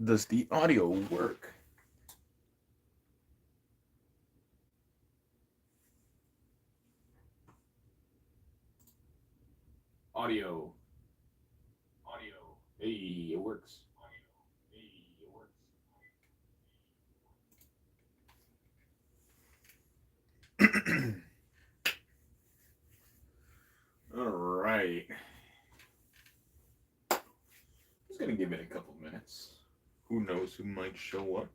Does the audio work? Audio. Audio. Hey, it works. Hey, it works. All right. Just gonna give it a couple minutes. Who knows who might show up?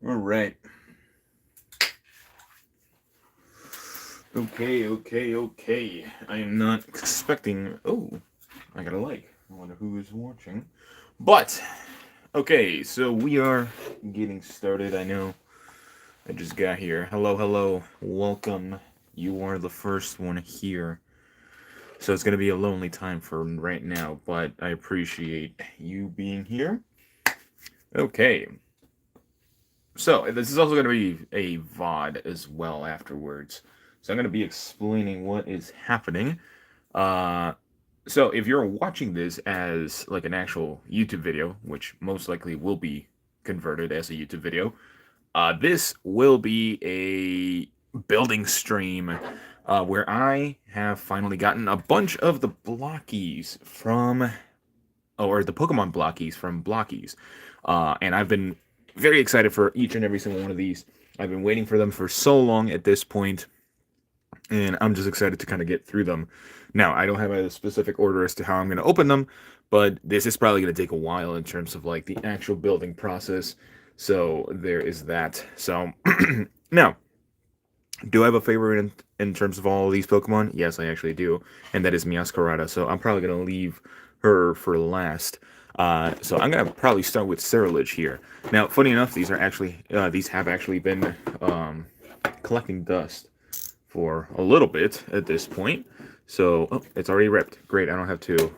All right. Okay. I am not expecting. Oh, I got a like. I wonder who is watching. But, okay, so we are getting started. I know I just got here. Hello. Welcome. You are the first one here. So it's going to be a lonely time for right now, but I appreciate you being here. Okay. So, this is also going to be a VOD as well afterwards. So I'm going to be explaining what is happening. Uh, so if you're watching this as like an actual YouTube video, which most likely will be converted as a YouTube video, this will be a building stream where I have finally gotten a bunch of the Blockies from, or the Pokemon Blockies from Blockies. And I've been very excited for each and every single one of these. I've been waiting for them for so long at this point, and I'm just excited to kind of get through them. Now, I don't have a specific order as to how I'm going to open them, but this is probably going to take a while in terms of like the actual building process. So there is that. So now, do I have a favorite in terms of all of these Pokemon? Yes, I actually do, and that is Meowscarada. So I'm probably going to leave her for last. So I'm gonna probably start with Ceruledge here. Now, funny enough, these have actually been collecting dust for a little bit at this point. So, oh, it's already ripped. Great, I don't have to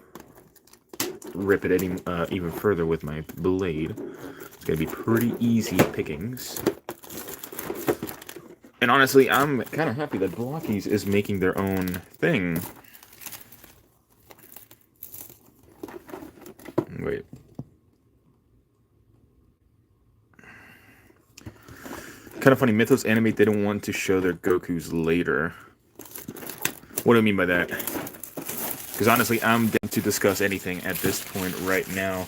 rip it even further with my blade. It's gonna be pretty easy pickings. And honestly, I'm kind of happy that Blokees is making their own thing. Wait. Kind of funny, Mythos Animate didn't want to show their Gokus later. What do I mean by that? Because honestly, I'm down to discuss anything at this point right now.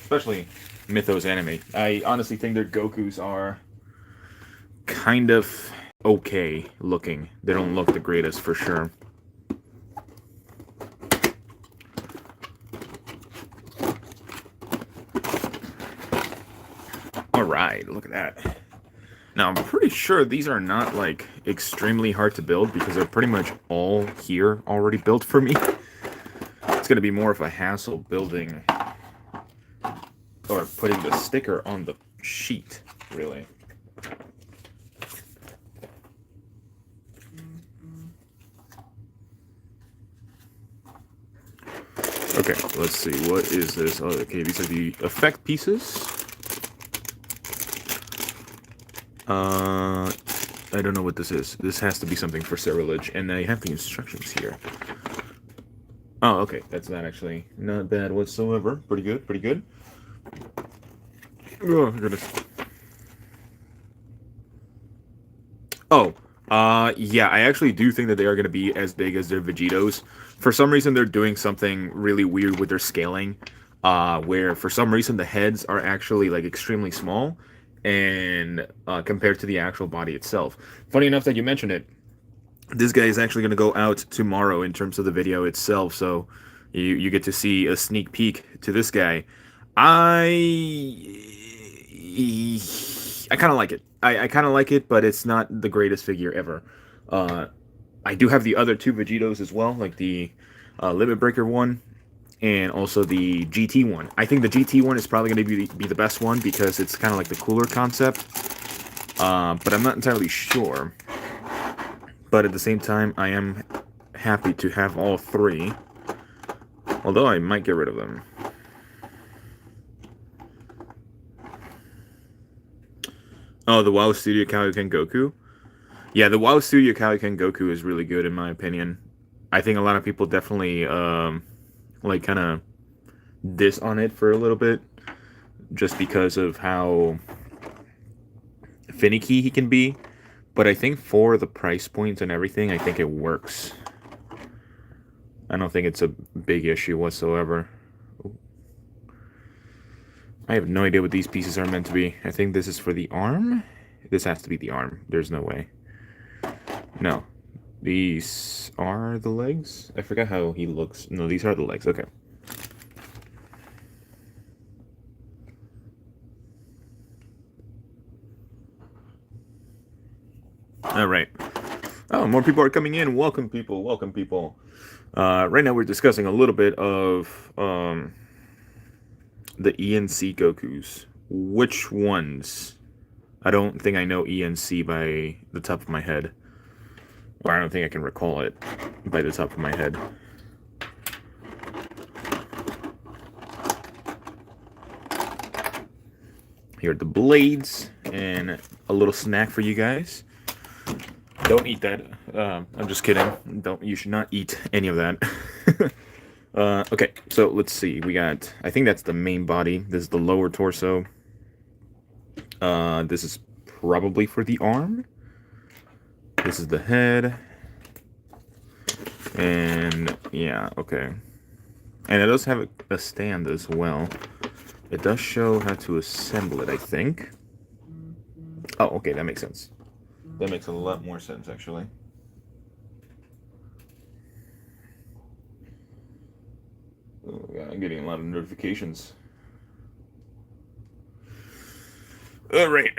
Especially Mythos Anime. I honestly think their Gokus are kind of okay looking. They don't look the greatest for sure. Alright, look at that. Now, I'm pretty sure these are not, like, extremely hard to build because they're pretty much all here already built for me. It's going to be more of a hassle building or putting the sticker on the sheet, really. Okay, let's see. What is this? Oh, okay, these are the effect pieces. I don't know what this is. This has to be something for Ceruledge, and I have the instructions here. Oh, okay, that's not actually not bad whatsoever. Pretty good, pretty good. Oh, goodness. Oh, yeah, I actually do think that they are going to be as big as their Vegetos. For some reason, they're doing something really weird with their scaling, where for some reason the heads are actually, like, extremely small, and compared to the actual body itself. Funny enough that you mentioned it, this guy is actually going to go out tomorrow in terms of the video itself, so you get to see a sneak peek to this guy. I kind of like it. I kind of like it, but it's not the greatest figure ever. I do have the other two Vegetos as well, like the Limit Breaker one and also the GT one. I think the GT one is probably going to be the best one because it's kind of like the cooler concept, but I'm not entirely sure. But at the same time, I am happy to have all three, although I might get rid of them. Oh, the WoW Studio Kaioken Goku? Yeah, the WoW Studio Kaioken Goku is really good in my opinion. I think a lot of people definitely, like, kind of diss on it for a little bit, just because of how finicky he can be. But I think for the price points and everything, I think it works. I don't think it's a big issue whatsoever. I have no idea what these pieces are meant to be. I think this is for the arm? This has to be the arm. There's no way. No. These are the legs? I forgot how he looks. No, these are the legs. Okay. Alright. Oh, more people are coming in. Welcome, people. Welcome, people. Right now we're discussing a little bit of the ENC Gokus. Which ones? I don't think I know ENC by the top of my head. Or I don't think I can recall it by the top of my head. Here are the blades and a little snack for you guys. Don't eat that. I'm just kidding. You should not eat any of that. Okay, so let's see. We got, I think that's the main body. This is the lower torso. This is probably for the arm. This is the head. And yeah, okay. And it does have a stand as well. It does show how to assemble it, I think. Oh, okay, that makes sense. That makes a lot more sense, actually. Oh, yeah, I'm getting a lot of notifications. Alright.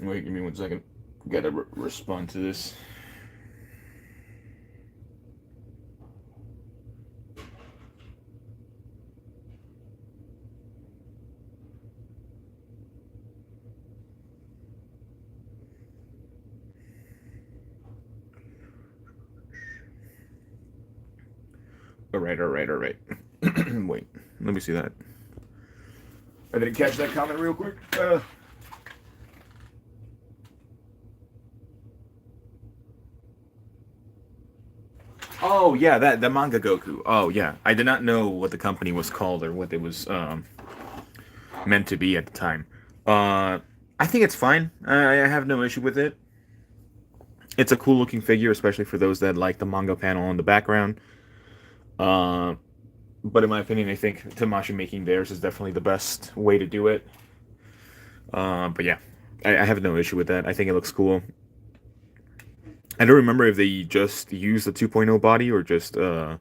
Wait, give me 1 second. Gotta respond to this. Alright. Wait, let me see that. I didn't catch that comment real quick. Oh yeah, that the manga Goku. Oh yeah, I did not know what the company was called or what it was meant to be at the time. Uh, I think it's fine. I have no issue with it. It's a cool looking figure, especially for those that like the manga panel in the background. Uh, but in my opinion, I think Tamashi making theirs is definitely the best way to do it. But yeah, I have no issue with that. I think it looks cool. I don't remember if they just used the 2.0 body or just did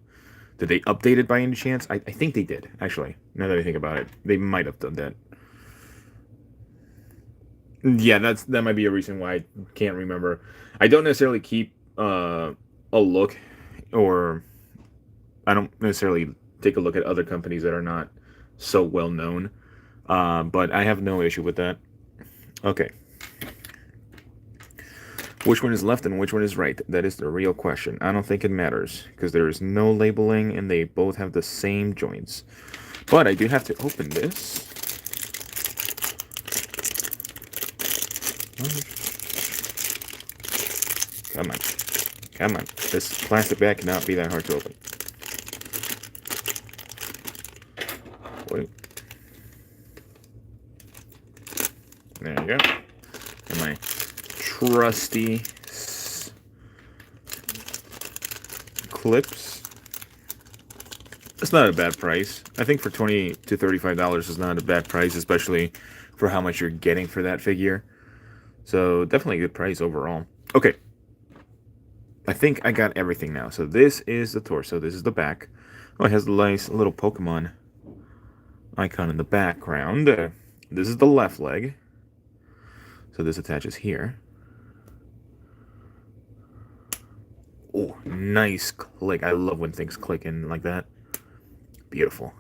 they update it by any chance? I think they did, actually. Now that I think about it, they might have done that. Yeah, that might be a reason why I can't remember. I don't necessarily keep a look, or I don't necessarily take a look at other companies that are not so well known. But I have no issue with that. Okay. Which one is left and which one is right? That is the real question. I don't think it matters because there is no labeling and they both have the same joints. But I do have to open this. Come on. Come on. This plastic bag cannot be that hard to open. Wait. There you go. And my trusty clips. It's not a bad price. I think for $20 to $35 is not a bad price, especially for how much you're getting for that figure. So definitely a good price overall. Okay. I think I got everything now. So this is the torso. This is the back. Oh, it has a nice little Pokemon icon in the background. This is the left leg. So this attaches here. Oh, nice click. I love when things click in like that. Beautiful.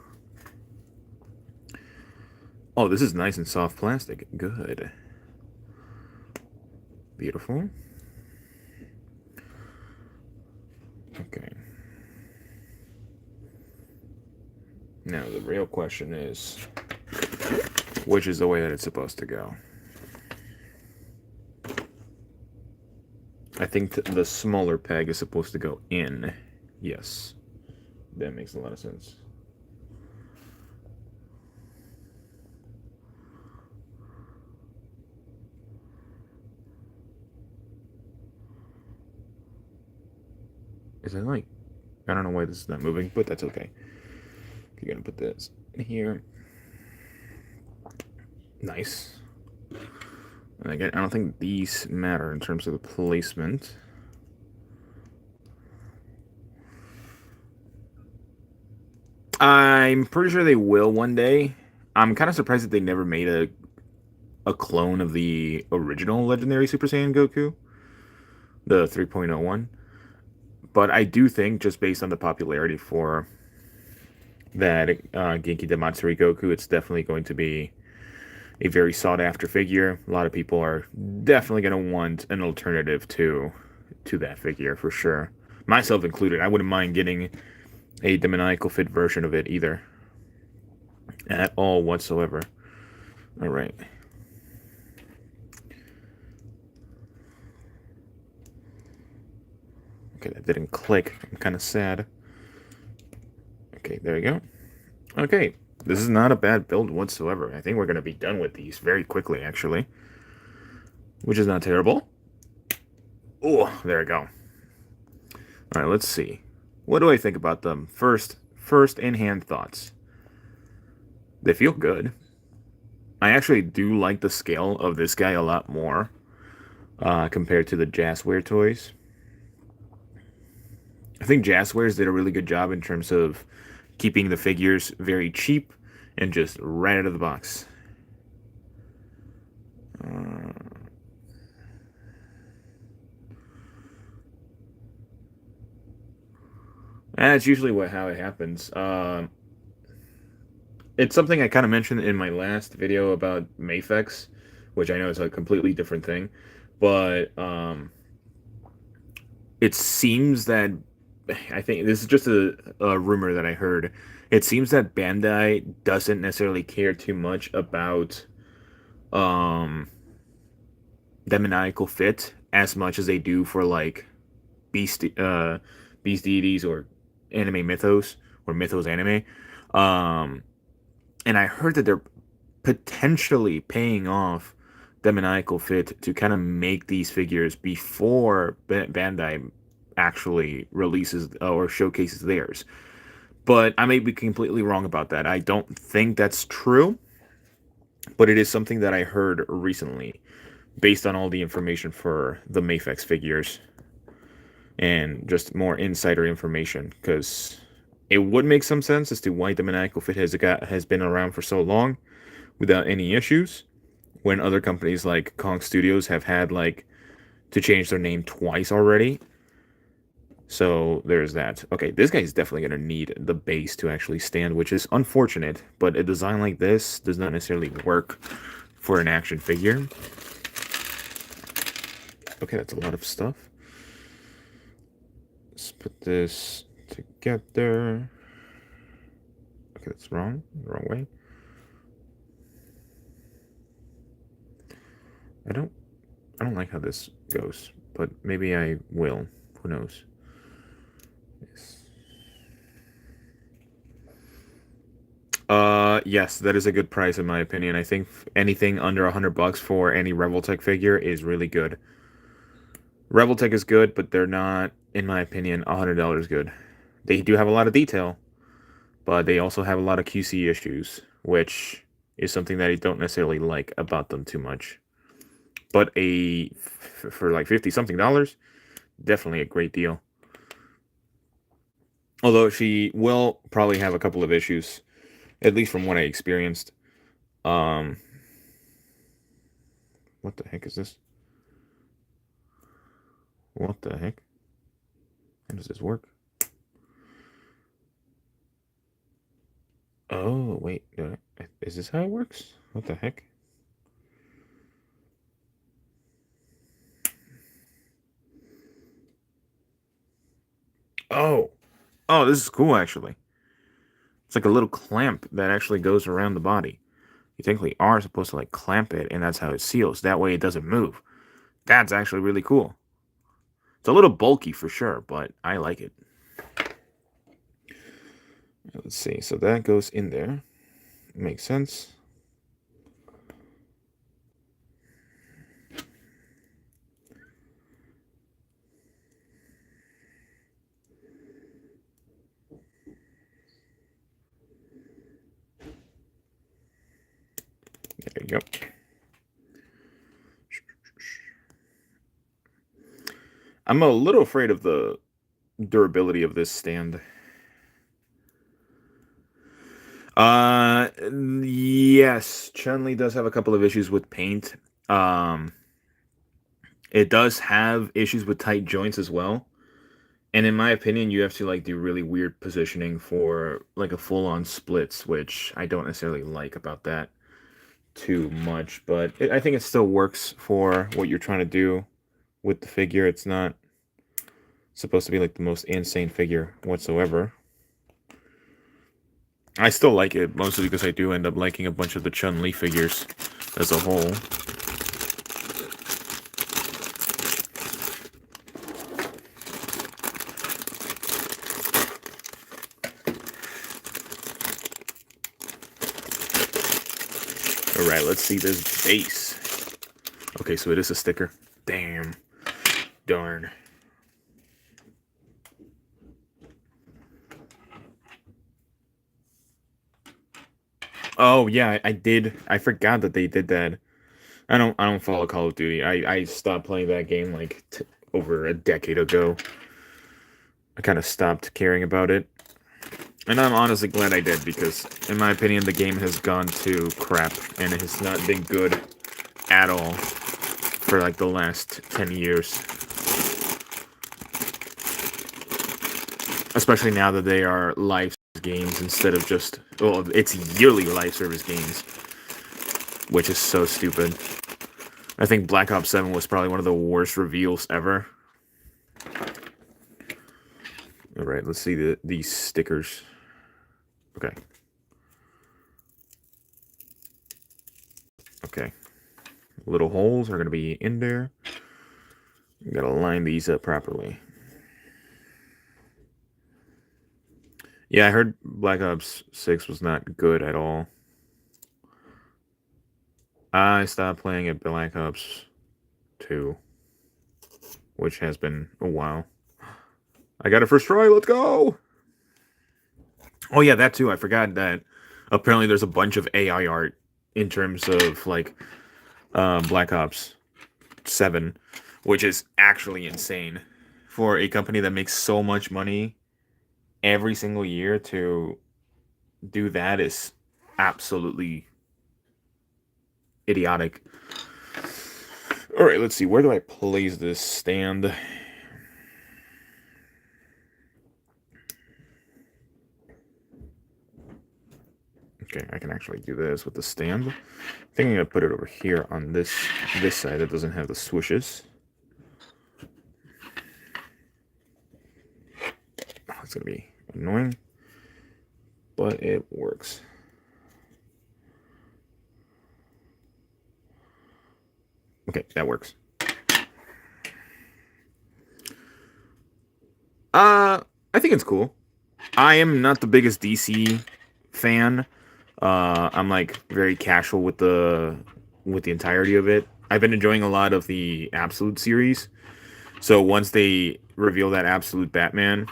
Oh, this is nice and soft plastic. Good. Beautiful. Okay. Now, the real question is, which is the way that it's supposed to go? I think the smaller peg is supposed to go in. Yes. That makes a lot of sense. Is it like... I don't know why this is not moving, but that's okay. You're gonna put this in here. Nice. And again, I don't think these matter in terms of the placement. I'm pretty sure they will one day. I'm kind of surprised that they never made a clone of the original Legendary Super Saiyan Goku, the 3.01. But I do think, just based on the popularity for that Genki Damatsuri Goku, it's definitely going to be a very sought-after figure. A lot of people are definitely going to want an alternative to that figure, for sure. Myself included. I wouldn't mind getting a demoniacal fit version of it either. At all whatsoever. Alright. Okay, that didn't click. I'm kind of sad. Okay, there you go. Okay, this is not a bad build whatsoever. I think we're going to be done with these very quickly, actually. Which is not terrible. Oh, there we go. Alright, let's see. What do I think about them? First in-hand thoughts. They feel good. I actually do like the scale of this guy a lot more compared to the Jazzware toys. I think Jazzwares did a really good job in terms of keeping the figures very cheap and just right out of the box. That's usually how it happens. It's something I kind of mentioned in my last video about Mafex, which I know is a completely different thing, but it seems that, I think this is just a rumor that I heard, it seems that Bandai doesn't necessarily care too much about demoniacal fit as much as they do for like Beast deities or anime mythos or mythos anime. Um, and I heard that they're potentially paying off Demoniacal Fit to kind of make these figures before Bandai actually releases or showcases theirs. But I may be completely wrong about that. I don't think that's true, but it is something that I heard recently based on all the information for the Mafex figures and just more insider information, because it would make some sense as to why the Maniacal Fit has been around for so long without any issues, when other companies like Kong Studios have had like to change their name twice already. So there's that. Okay, this guy's definitely going to need the base to actually stand, which is unfortunate, but a design like this does not necessarily work for an action figure. Okay, that's a lot of stuff. Let's put this together. Okay, that's wrong. Wrong way. I don't like how this goes, but maybe I will. Who knows? Yes, that is a good price in my opinion. I think anything under $100 for any Revoltech figure is really good. Revoltech is good, but they're not, in my opinion, $100 good. They do have a lot of detail, but they also have a lot of QC issues, which is something that I don't necessarily like about them too much. But for like 50 something dollars, definitely a great deal. Although she will probably have a couple of issues, at least from what I experienced. What the heck is this? What the heck? How does this work? Oh, wait. Is this how it works? What the heck? Oh. Oh, this is cool, actually. It's like a little clamp that actually goes around the body. You technically are supposed to, like, clamp it, and that's how it seals. That way it doesn't move. That's actually really cool. It's a little bulky for sure, but I like it. Let's see. So that goes in there. Makes sense. There you go. I'm a little afraid of the durability of this stand. Yes, Chun-Li does have a couple of issues with paint. It does have issues with tight joints as well. And in my opinion, you have to like do really weird positioning for like a full-on splits, which I don't necessarily like about that too much. But I think it still works for what you're trying to do with the figure. It's not supposed to be like the most insane figure whatsoever. I still like it, mostly because I do end up liking a bunch of the Chun-Li figures as a whole. Alright, let's see this base. Okay, so it is a sticker. Damn. Darn. Oh yeah, I did. I forgot that they did that. I don't follow Call of Duty. I stopped playing that game like over a decade ago. I kind of stopped caring about it. And I'm honestly glad I did, because in my opinion the game has gone to crap and it has not been good at all for like the last 10 years. Especially now that they are live games instead of just, well, it's yearly live service games, which is so stupid. I think Black Ops 7 was probably one of the worst reveals ever. Alright, let's see these stickers. Okay. Okay. Little holes are going to be in there. You gotta line these up properly. Yeah, I heard Black Ops 6 was not good at all. I stopped playing at Black Ops 2, which has been a while. I got it first try. Let's go. Oh yeah, that too. I forgot that apparently there's a bunch of AI art in terms of like Black Ops 7, which is actually insane for a company that makes so much money every single year to do that is absolutely idiotic. All right, let's see. Where do I place this stand? Okay, I can actually do this with the stand. I think I'm gonna put it over here on this side that doesn't have the swooshes. Oh, it's gonna be annoying, but it works. Okay, that works. I think it's cool. I am not the biggest DC fan. I'm like very casual with the entirety of it. I've been enjoying a lot of the Absolute series. So once they reveal that Absolute Batman,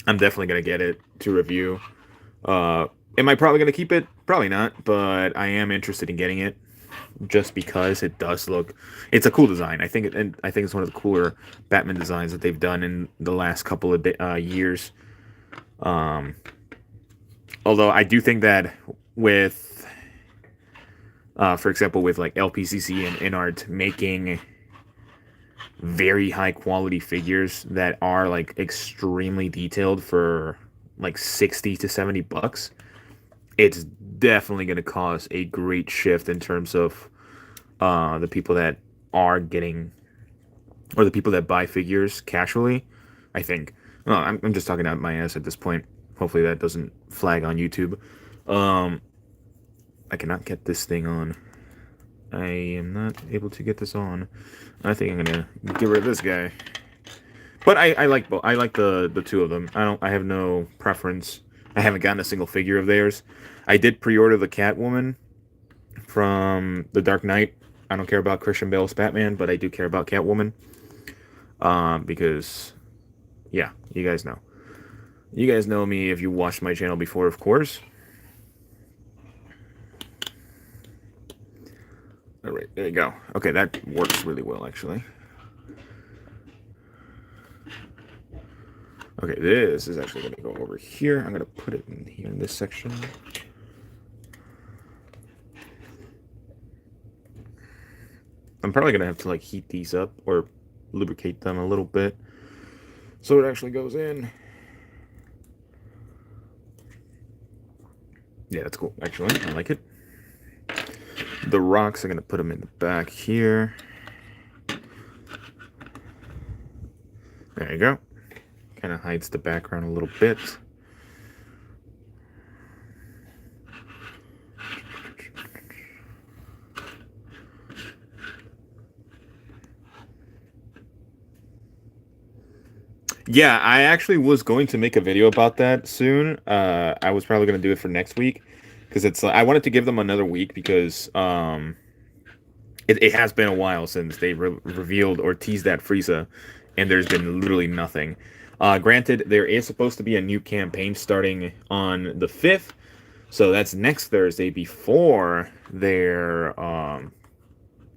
I'm definitely gonna get it to review. Am I probably gonna keep it? Probably not, but I am interested in getting it just because it does look. It's a cool design. I think and I think it's one of the cooler Batman designs that they've done in the last couple of years. Um, Although I do think that with, for example, with like LPCC and InArt making very high quality figures that are like extremely detailed for like 60 to 70 bucks, it's definitely going to cause a great shift in terms of the people that are getting or the people that buy figures casually. I think. Well, I'm just talking out my ass at this point. Hopefully that doesn't flag on YouTube. Um, I cannot get this thing on. I am not able to get this on. I think I'm gonna get rid of this guy. But I like both. I like the two of them. I have no preference. I haven't gotten a single figure of theirs. I did pre-order the Catwoman from The Dark Knight. I don't care about Christian Bale's Batman, but I do care about Catwoman. Because yeah, you guys know. You guys know me if you watched my channel before, of course. All right, there you go. Okay, that works really well, actually. Okay, this is actually going to go over here. I'm going to put it in here in this section. I'm probably going to have to like heat these up or lubricate them a little bit so it actually goes in. Yeah, that's cool, actually. I like it. The rocks, I'm going to put them in the back here. There you go. Kind of hides the background a little bit. Yeah, I actually was going to make a video about that soon. I was probably going to do it for next week because it's. I wanted to give them another week because it has been a while since they revealed or teased that Frieza, and there's been literally nothing. Granted, there is supposed to be a new campaign starting on the 5th, so that's next Thursday before their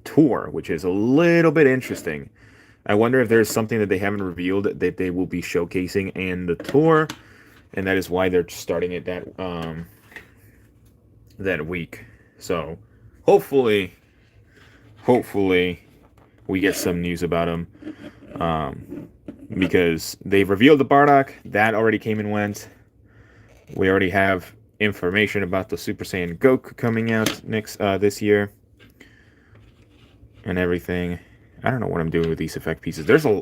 tour, which is a little bit interesting. I wonder if there's something that they haven't revealed that they will be showcasing in the tour, and that is why they're starting it that week. So hopefully we get some news about them, because they've revealed the Bardock that already came and went. We already have information about the Super Saiyan Goku coming out next this year and everything. I don't know what I'm doing with these effect pieces. There's a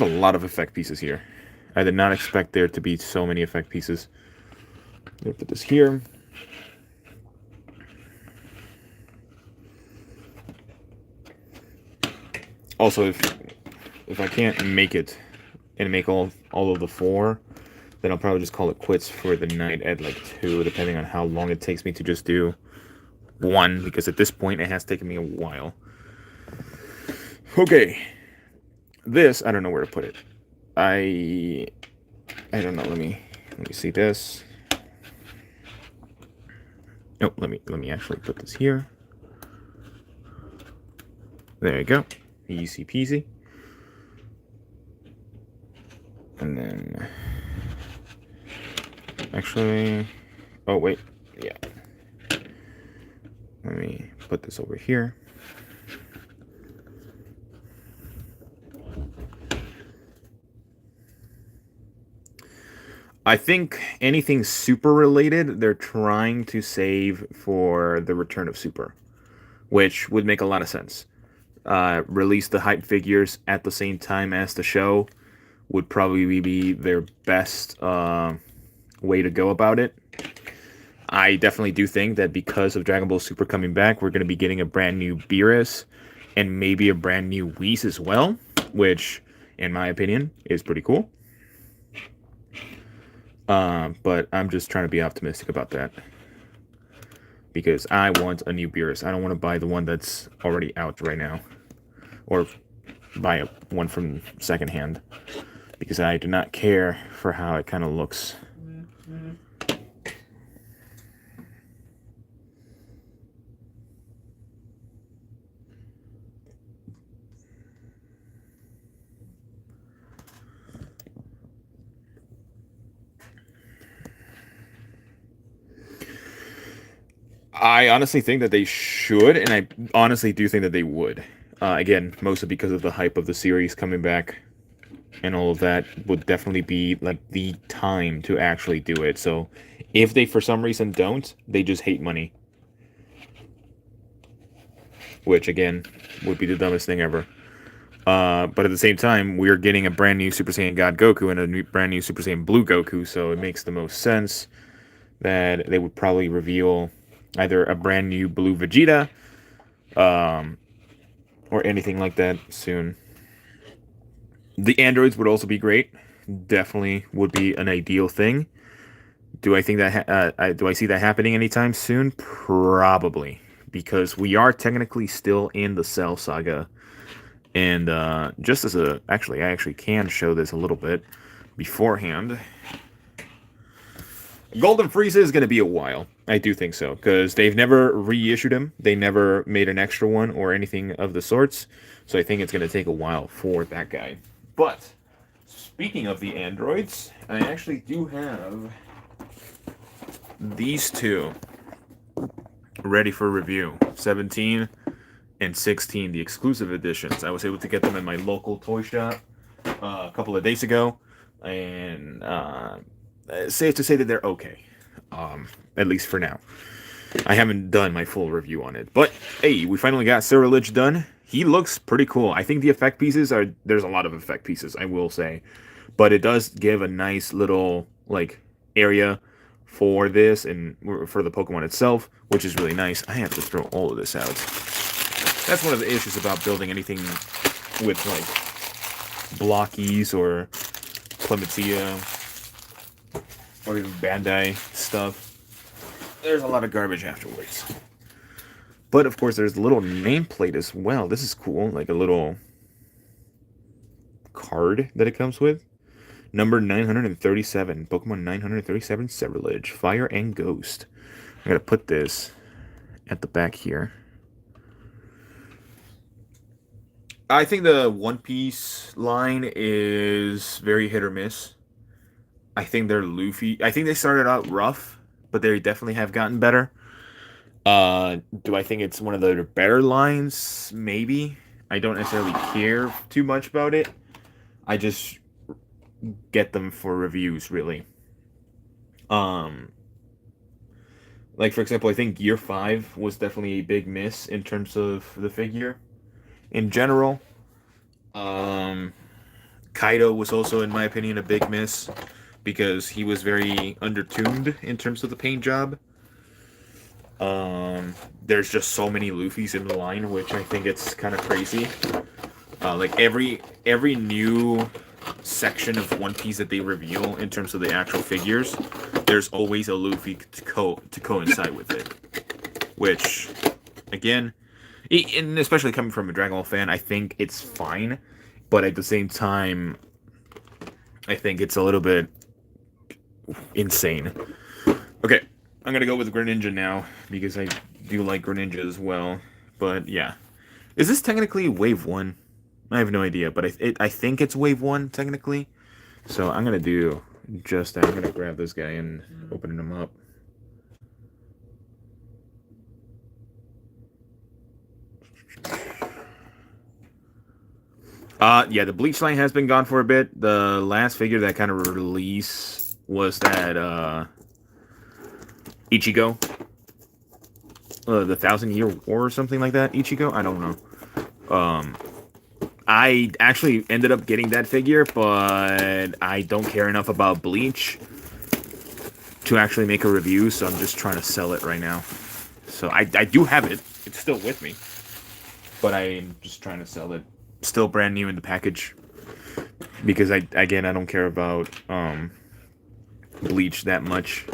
lot of effect pieces here. I did not expect there to be so many effect pieces. I'm gonna put this here. Also, if I can't make it and make all of the 4, then I'll probably just call it quits for the night at like 2, depending on how long it takes me to just do one, because at this point it has taken me a while. Okay, this I don't know where to put it. I don't know. Let me see this. Oh, let me actually put this here. There you go, easy peasy. And then actually, oh wait, yeah. Let me put this over here. I think anything super related, they're trying to save for the return of Super, which would make a lot of sense. Release the hype figures at the same time as the show would probably be their best way to go about it. I definitely do think that because of Dragon Ball Super coming back, we're going to be getting a brand new Beerus and maybe a brand new Whis as well, which, in my opinion, is pretty cool. But I'm just trying to be optimistic about that, because I want a new Beerus. I don't want to buy the one that's already out right now, or buy one from secondhand, because I do not care for how it kind of looks. I honestly think that they should, and I honestly do think that they would. Again, mostly because of the hype of the series coming back and all of that, would definitely be like the time to actually do it. So if they for some reason don't, they just hate money. Which again would be the dumbest thing ever. But at the same time, we're getting a brand new Super Saiyan God Goku and a brand new Super Saiyan Blue Goku, so it makes the most sense that they would probably reveal either a brand new Blue Vegeta, or anything like that soon. The androids would also be great. Definitely would be an ideal thing. Do I think that do I see that happening anytime soon? Probably, because we are technically still in the Cell Saga. And just as I actually can show this a little bit beforehand. Golden Frieza is going to be a while. I do think so, because they've never reissued him. They never made an extra one or anything of the sorts. So I think it's going to take a while for that guy. But speaking of the androids, I actually do have these two ready for review. 17 and 16, the exclusive editions. I was able to get them in my local toy shop a couple of days ago, and safe to say that they're okay, at least for now. I haven't done my full review on it, but hey, we finally got Cyrilich done. He looks pretty cool. I think the effect pieces are, there's a lot of effect pieces, I will say, but it does give a nice little like area for this and for the Pokemon itself, which is really nice. I have to throw all of this out. That's one of the issues about building anything with like Blokees or Clementia or even Bandai stuff. There's a lot of garbage afterwards. But of course there's a little nameplate as well. This is cool, like a little card that it comes with. Number 937, Pokemon 937 Cyrilich, Fire and Ghost. I gotta put this at the back here. I think the One Piece line is very hit or miss. I think they're Luffy. I think they started out rough, but they definitely have gotten better. Do I think it's one of the better lines? Maybe. I don't necessarily care too much about it. I just get them for reviews, really. Like for example, I think Gear 5 was definitely a big miss in terms of the figure. In general, Kaido was also, in my opinion, a big miss because he was very undertuned in terms of the paint job. There's just so many Luffys in the line, which I think it's kind of crazy. Like every new section of One Piece that they reveal in terms of the actual figures, there's always a Luffy to coincide with it. Which, again, and especially coming from a Dragon Ball fan, I think it's fine. But at the same time, I think it's a little bit insane. Okay, I'm gonna go with Greninja now because I do like Greninja as well. But yeah, is this technically Wave 1? I have no idea, but I think it's Wave 1 technically. So I'm gonna do just that. I'm gonna grab this guy and open him up. Yeah, the Bleach line has been gone for a bit. The last figure that kind of released was that Ichigo. The 1,000-Year War or something like that. Ichigo? I don't know. I actually ended up getting that figure, but I don't care enough about Bleach to actually make a review, so I'm just trying to sell it right now. So I do have it. It's still with me. But I'm just trying to sell it. Still brand new in the package. Because, I don't care about Bleach that much.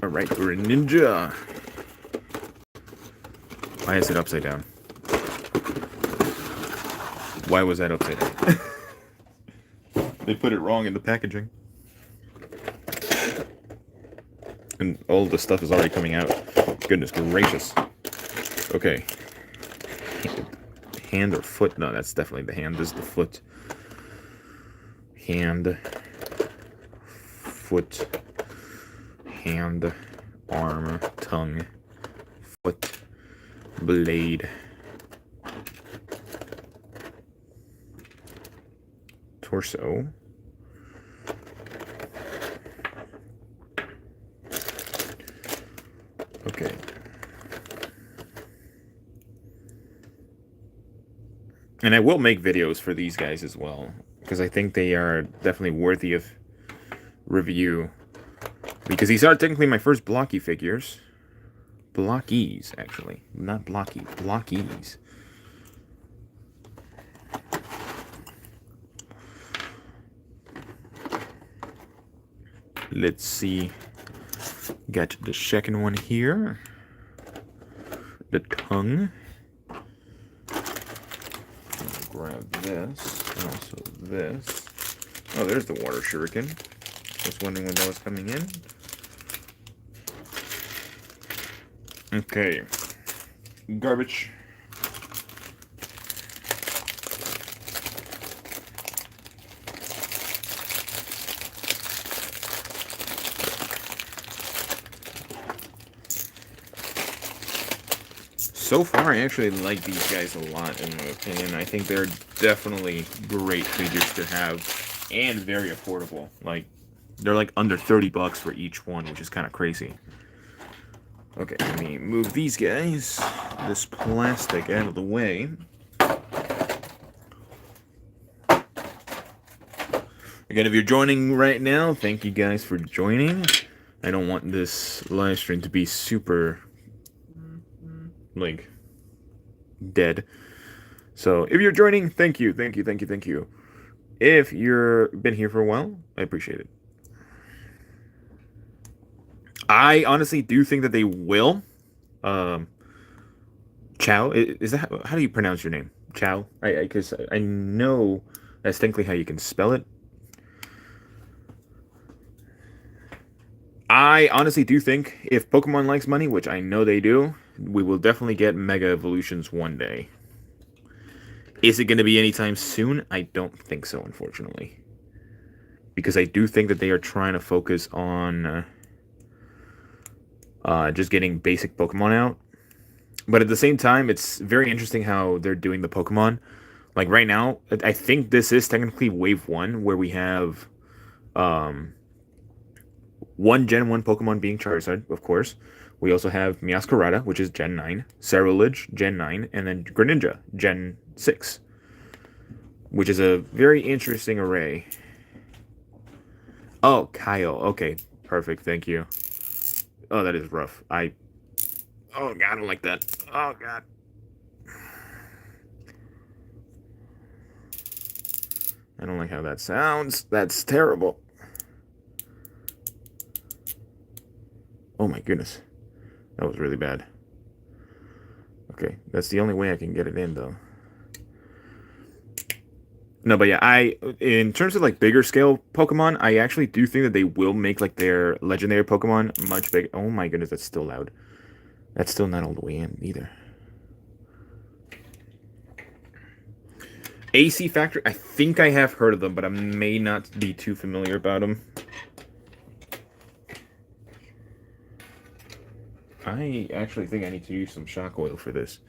Alright, Greninja. Why is it upside down? Why was that upside down? They put it wrong in the packaging. And all the stuff is already coming out. Goodness gracious. Okay. Hand or foot? No, that's definitely the hand. This is the foot. Hand. Foot. Hand. Arm. Tongue. Foot. Blade. Torso. Okay. And I will make videos for these guys as well, because I think they are definitely worthy of review. Because these are technically my first Blocky figures. Blokees, actually. Not Blocky. Blokees. Let's see. Got the second one here. The tongue. Grab this. And also this. Oh, there's the water shuriken. Just wondering when that was coming in. Okay. Garbage. So far, I actually like these guys a lot, in my opinion. I think they're definitely great figures to have, and very affordable. Like, they're like under 30 bucks for each one, which is kind of crazy. Okay, let me move these guys, this plastic out of the way. Again, if you're joining right now, thank you guys for joining. I don't want this live stream to be super, like, dead. So if you're joining, thank you, thank you, thank you, thank you. If you've been here for a while, I appreciate it. I honestly do think that they will. Chow, is that how do you pronounce your name? Chow? Because I know that's technically how you can spell it. I honestly do think if Pokemon likes money, which I know they do, we will definitely get Mega Evolutions one day. Is it going to be anytime soon? I don't think so, unfortunately. Because I do think that they are trying to focus on just getting basic Pokemon out. But at the same time, it's very interesting how they're doing the Pokemon. Like right now, I think this is technically Wave 1, where we have one Gen 1 Pokemon being Charizard, of course. We also have Meowscarada, which is Gen 9, Cerulege, Gen 9, and then Greninja, Gen 6. Which is a very interesting array. Oh, Kyle. Okay, perfect. Thank you. Oh, that is rough. Oh, God, I don't like that. Oh, God. I don't like how that sounds. That's terrible. Oh my goodness. That was really bad. Okay, that's the only way I can get it in, though. No, but yeah, in terms of like bigger scale Pokemon, I actually do think that they will make like their legendary Pokemon much bigger. Oh my goodness, that's still loud. That's still not all the way in either. AC Factory, I think I have heard of them, but I may not be too familiar about them. I actually think I need to use some shock oil for this.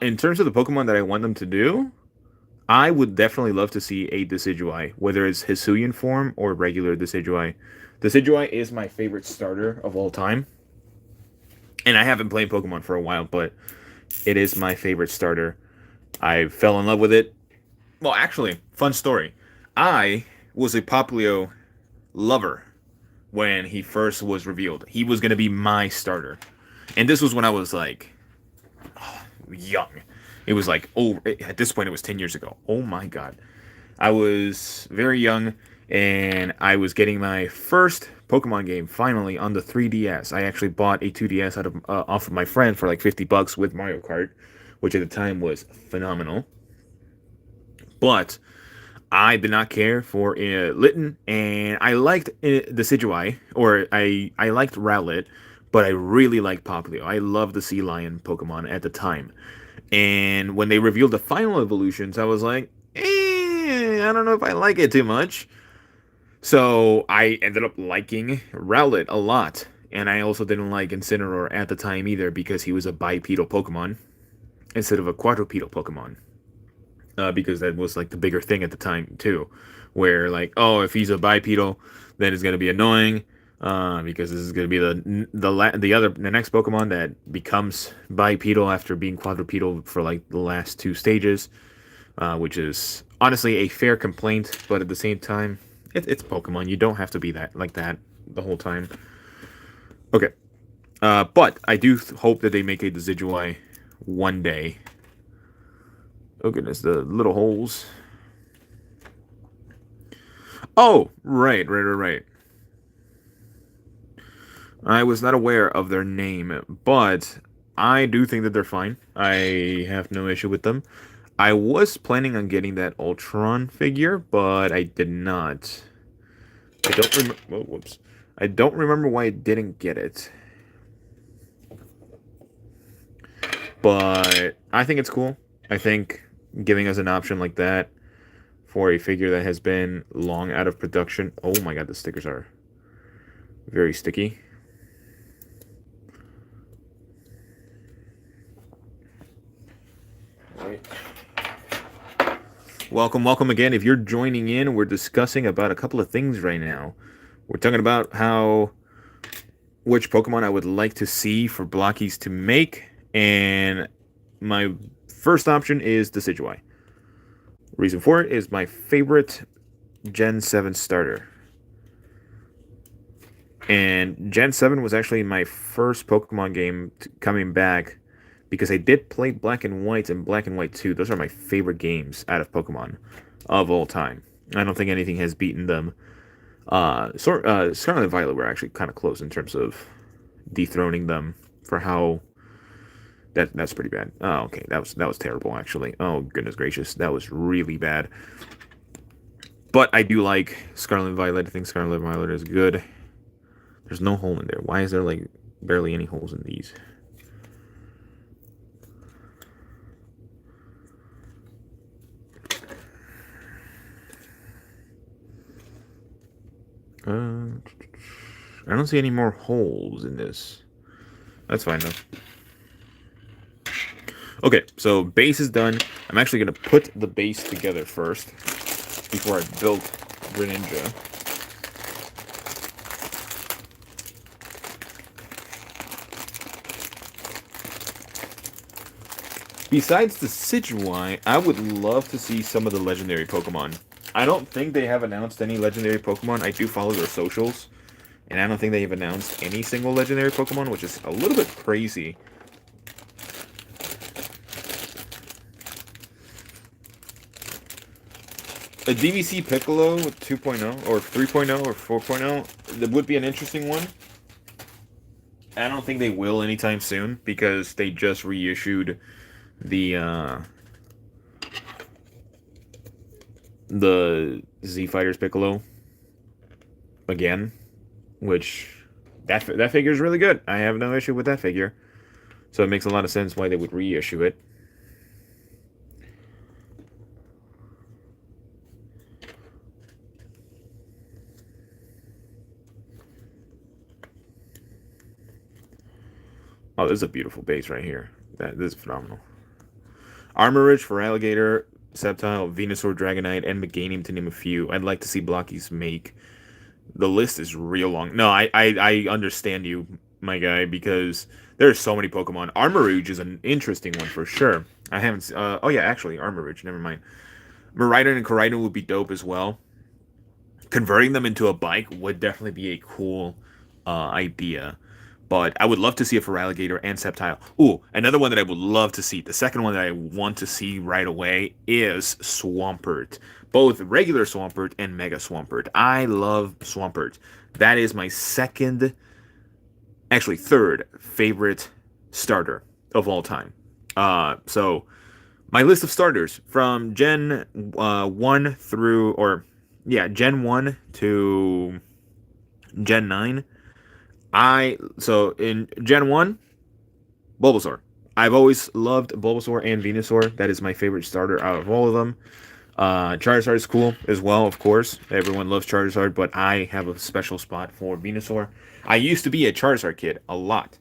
In terms of the Pokemon that I want them to do, I would definitely love to see a Decidueye, whether it's Hisuian form or regular Decidueye. Decidueye is my favorite starter of all time. And I haven't played Pokemon for a while, but it is my favorite starter. I fell in love with it. Well, actually, fun story. I was a Popplio lover when he first was revealed. He was going to be my starter. And this was when I was like young. It was like, oh, at this point it was 10 years ago. Oh my god. I was very young and I was getting my first Pokemon game finally on the 3DS. I actually bought a 2DS off of my friend for like $50 with Mario Kart, which at the time was phenomenal. But I did not care for Litten, and I liked Decidueye, or I liked Rowlet, but I really liked Popplio. I loved the Sea Lion Pokemon at the time. And when they revealed the final evolutions, I was like, I don't know if I like it too much. So I ended up liking Rowlet a lot. And I also didn't like Incineroar at the time either because he was a bipedal Pokemon instead of a quadrupedal Pokemon. Because that was like the bigger thing at the time too. Where like, oh, if he's a bipedal, then it's going to be annoying. Because this is going to be the next Pokemon that becomes bipedal after being quadrupedal for like the last two stages, which is honestly a fair complaint, but at the same time, it's Pokemon. You don't have to be that the whole time. Okay, but I do hope that they make a Decidueye one day. Oh goodness, the little holes. Oh, right. I was not aware of their name, but I do think that they're fine. I have no issue with them. I was planning on getting that Ultron figure, but I did not. I don't remember. Oh, whoops. I don't remember why I didn't get it. But I think it's cool. I think giving us an option like that for a figure that has been long out of production. Oh my god, the stickers are very sticky. Right. Welcome again. If you're joining in, we're discussing about a couple of things right now. We're talking about which Pokemon I would like to see for Blokees to make, and my first option is Decidueye. Reason for it is my favorite Gen 7 starter. And Gen 7 was actually my first Pokemon game coming back because I did play Black and White and Black and White 2. Those are my favorite games out of Pokemon of all time. I don't think anything has beaten them. Scarlet and Violet were actually kind of close in terms of dethroning them for how that's pretty bad. Oh, okay, that was terrible actually. Oh goodness gracious, that was really bad. But I do like Scarlet and Violet. I think Scarlet and Violet is good. There's no hole in there. Why is there like barely any holes in these? I don't see any more holes in this. That's fine though. Okay, so base is done. I'm actually going to put the base together first before I build Greninja. Besides the Decidueye, I would love to see some of the legendary Pokemon. I don't think they have announced any legendary Pokemon. I do follow their socials, and I don't think they have announced any single legendary Pokemon, which is a little bit crazy. A DVC Piccolo 2.0 or 3.0 or 4.0, that would be an interesting one. I don't think they will anytime soon because they just reissued the Z Fighters Piccolo again, which that figure is really good. I have no issue with that figure, so it makes a lot of sense why they would reissue it. Oh, this is a beautiful base right here. This is phenomenal. Armorage for Alligator, Sceptile, Venusaur, Dragonite, and Meganium, to name a few. I'd like to see Blokees make. The list is real long. No, I understand you, my guy, because there's so many Pokemon. Armorage is an interesting one for sure. I haven't. Oh yeah, actually, Armorage. Never mind. Miraidon and Koraidon would be dope as well. Converting them into a bike would definitely be a cool idea. But I would love to see it for Alligator and Sceptile. Ooh, another one that I would love to see. The second one that I want to see right away is Swampert. Both regular Swampert and Mega Swampert. I love Swampert. That is my second, actually third favorite starter of all time. So my list of starters from Gen 1 through, or yeah, Gen 1 to Gen 9. So in Gen 1, Bulbasaur. I've always loved Bulbasaur and Venusaur. That is my favorite starter out of all of them. Charizard is cool as well, of course. Everyone loves Charizard, but I have a special spot for Venusaur. I used to be a Charizard kid a lot,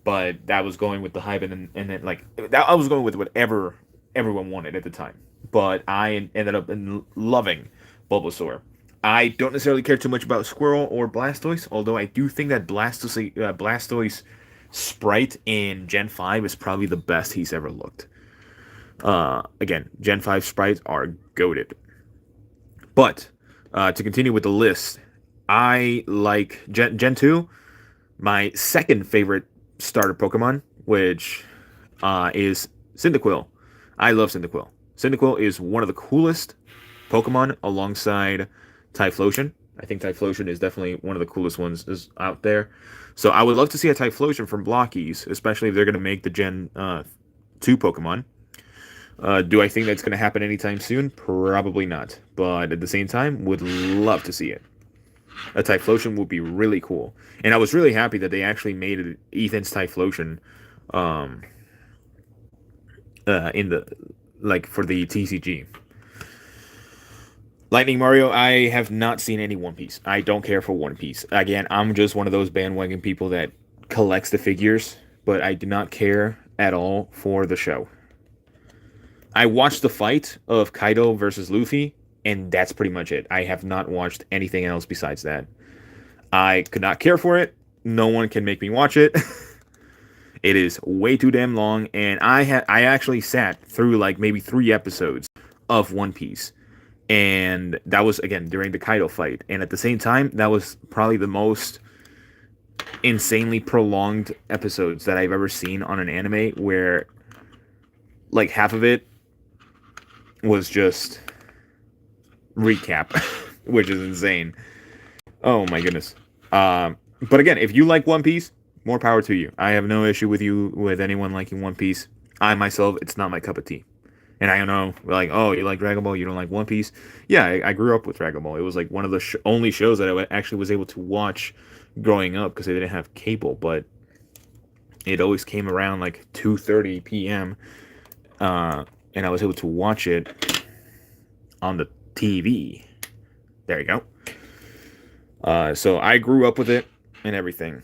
but that was going with the hype, and then like that, I was going with whatever everyone wanted at the time. But I ended up loving Bulbasaur. I don't necessarily care too much about Squirrel or Blastoise, although I do think that Blastoise sprite in Gen 5 is probably the best he's ever looked. Again, Gen 5 sprites are goated. But to continue with the list, I like Gen 2, my second favorite starter Pokemon, which is Cyndaquil. I love Cyndaquil. Cyndaquil is one of the coolest Pokemon alongside Typhlosion. I think Typhlosion is definitely one of the coolest ones is out there. So I would love to see a Typhlosion from Blokees, especially if they're going to make the Gen 2 Pokemon. Do I think that's going to happen anytime soon? Probably not. But at the same time, would love to see it. A Typhlosion would be really cool. And I was really happy that they actually made it Ethan's Typhlosion in the, like, for the TCG. Lightning Mario, I have not seen any One Piece. I don't care for One Piece. Again, I'm just one of those bandwagon people that collects the figures, but I do not care at all for the show. I watched the fight of Kaido versus Luffy, and that's pretty much it. I have not watched anything else besides that. I could not care for it. No one can make me watch it. It is way too damn long, and I actually sat through like maybe 3 episodes of One Piece. And that was, again, during the Kaido fight. And at the same time, that was probably the most insanely prolonged episodes that I've ever seen on an anime, where like half of it was just recap, which is insane. Oh my goodness. But again, if you like One Piece, more power to you. I have no issue with anyone liking One Piece. I myself, it's not my cup of tea. And I know, like, oh, you like Dragon Ball, you don't like One Piece. Yeah, I grew up with Dragon Ball. It was like one of the only shows that I actually was able to watch growing up because I didn't have cable. But it always came around like 2:30 p.m. And I was able to watch it on the TV. There you go. So I grew up with it and everything.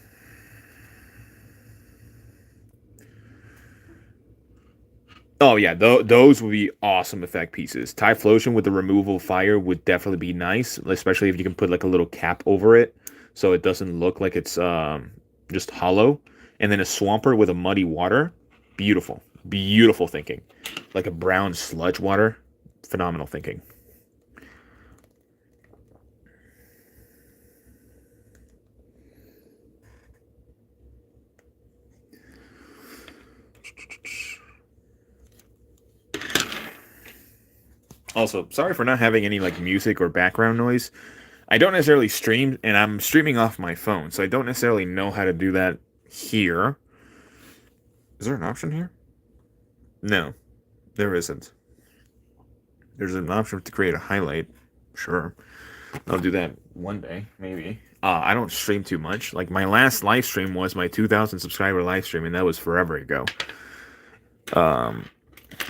Oh yeah, those would be awesome effect pieces. Typhlosion with the removal of fire would definitely be nice, especially if you can put like a little cap over it, so it doesn't look like it's just hollow. And then a Swampert with a muddy water, beautiful, beautiful thinking, like a brown sludge water, phenomenal thinking. Also, sorry for not having any like music or background noise. I don't necessarily stream, and I'm streaming off my phone, so I don't necessarily know how to do that here. Is there an option here? No, there isn't. There's an option to create a highlight. Sure, I'll do that one day, maybe. I don't stream too much. Like my last live stream was my 2,000 subscriber live stream, and that was forever ago.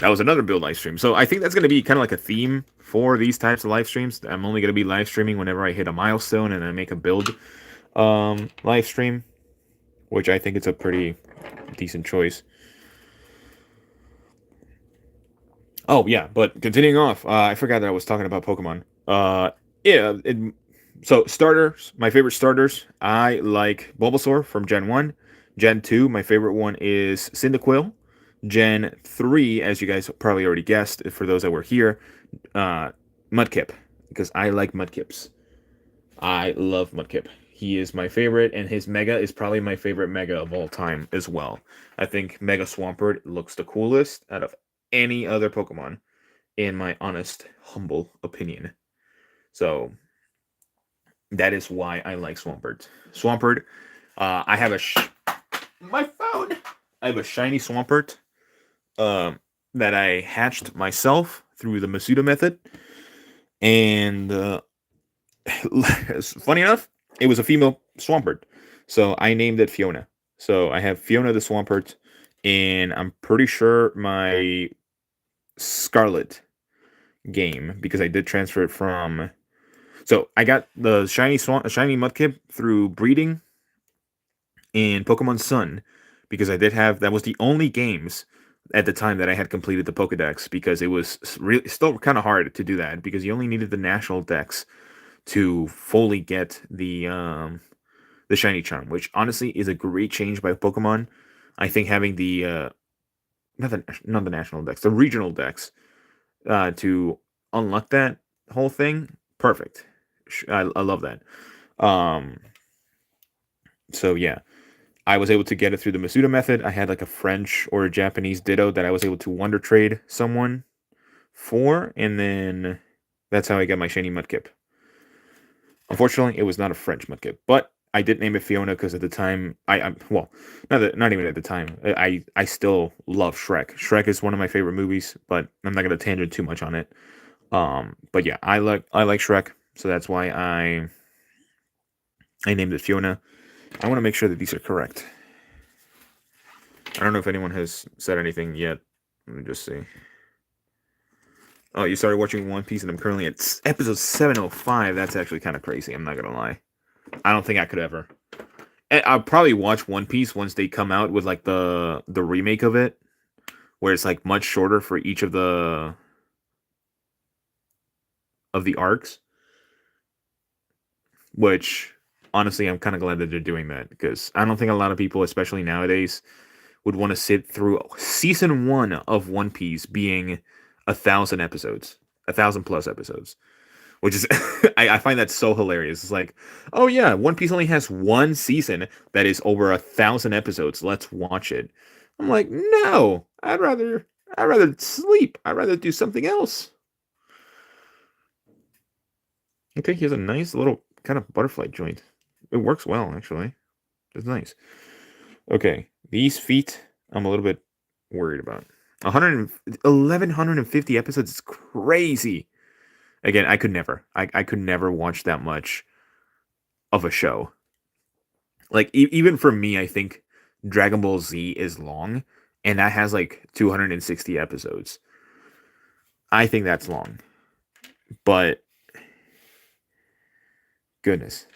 That was another build live stream. So I think that's going to be kind of like a theme for these types of live streams. I'm only going to be live streaming whenever I hit a milestone and I make a build live stream, which I think it's a pretty decent choice. Oh yeah, but continuing off, I forgot that I was talking about Pokemon. Yeah, so starters, my favorite starters, I like Bulbasaur from Gen 1. Gen 2, my favorite one is Cyndaquil. Gen 3, as you guys probably already guessed, for those that were here, Mudkip, because I like Mudkips. I love Mudkip. He is my favorite, and his Mega is probably my favorite Mega of all time as well. I think Mega Swampert looks the coolest out of any other Pokemon, in my honest, humble opinion. So that is why I like Swampert. Swampert, I have my phone. I have a shiny Swampert that I hatched myself through the Masuda method, and funny enough, it was a female Swampert, so I named it Fiona. So I have Fiona the Swampert, and I'm pretty sure my Scarlet game, because I did transfer it from. So I got the shiny Mudkip through breeding in Pokemon Sun, because I did have that was the only games at the time that I had completed the Pokedex, because it was really still kind of hard to do that, because you only needed the national dex to fully get the shiny charm, which honestly is a great change by Pokemon. I think having the not the national dex, the regional dex, to unlock that whole thing, perfect. I love that. So yeah, I was able to get it through the Masuda method. I had like a French or a Japanese Ditto that I was able to Wonder Trade someone for, and then that's how I got my shiny Mudkip. Unfortunately, it was not a French Mudkip, but I did name it Fiona because at the time, well, not even at the time. I still love Shrek. Shrek is one of my favorite movies, but I'm not gonna tangent too much on it. But yeah, I like Shrek, so that's why I named it Fiona. I want to make sure that these are correct. I don't know if anyone has said anything yet. Let me just see. Oh, you started watching One Piece, and I'm currently at episode 705. That's actually kind of crazy. I'm not gonna lie. I don't think I could ever. I'll probably watch One Piece once they come out with like the remake of it, where it's like much shorter for each of the arcs. Which honestly, I'm kind of glad that they're doing that, because I don't think a lot of people, especially nowadays, would want to sit through season 1 of One Piece being 1,000 episodes, 1,000 plus episodes, which is I find that so hilarious. It's like, oh yeah, One Piece only has one season that is over 1,000 episodes. Let's watch it. I'm like, no, I'd rather sleep. I'd rather do something else. Okay, he has a nice little kind of butterfly joint. It works well, actually. It's nice. Okay, these feet, I'm a little bit worried about. 1,150 episodes is crazy. Again, I could never. I could never watch that much of a show. Like, even for me, I think Dragon Ball Z is long, and that has like 260 episodes. I think that's long. But, goodness.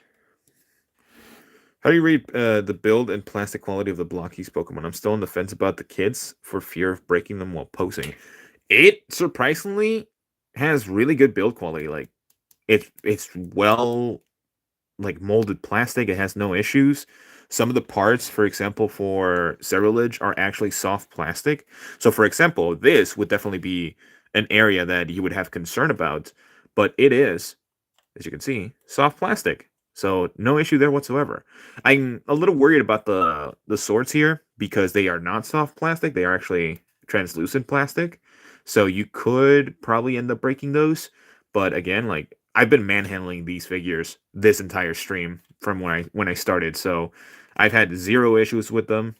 How do you rate the build and plastic quality of the Blokees Pokemon? I'm still on the fence about the kids for fear of breaking them while posing. It surprisingly has really good build quality. Like it's well like molded plastic. It has no issues. Some of the parts, for example, for Cerulege are actually soft plastic. So, for example, this would definitely be an area that you would have concern about, but it is, as you can see, soft plastic. So no issue there whatsoever. I'm a little worried about the swords here because they are not soft plastic. They are actually translucent plastic. So you could probably end up breaking those. But again, like I've been manhandling these figures this entire stream from when I started. So I've had zero issues with them.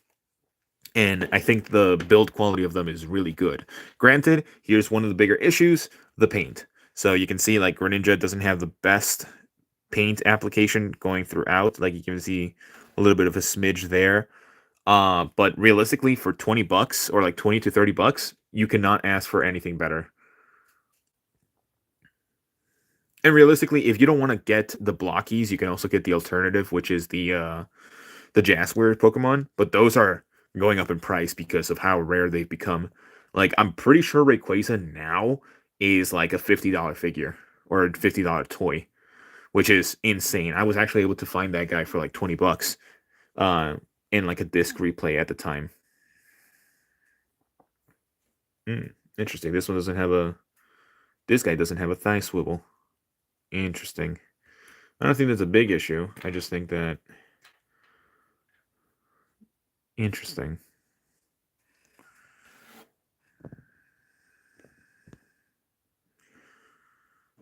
And I think the build quality of them is really good. Granted, here's one of the bigger issues, the paint. So you can see like Greninja doesn't have the best paint application going throughout. Like you can see a little bit of a smidge there. But realistically, for $20 or like 20 to $30, you cannot ask for anything better. And realistically, if you don't want to get the Blockies, you can also get the alternative, which is the Jasper Pokemon. But those are going up in price because of how rare they've become. Like I'm pretty sure Rayquaza now is like a $50 figure or a $50 toy, which is insane. I was actually able to find that guy for like $20 uh in like a disc replay at the time. Interesting. This guy doesn't have a thigh swivel. Interesting. I don't think that's a big issue. I just think that interesting.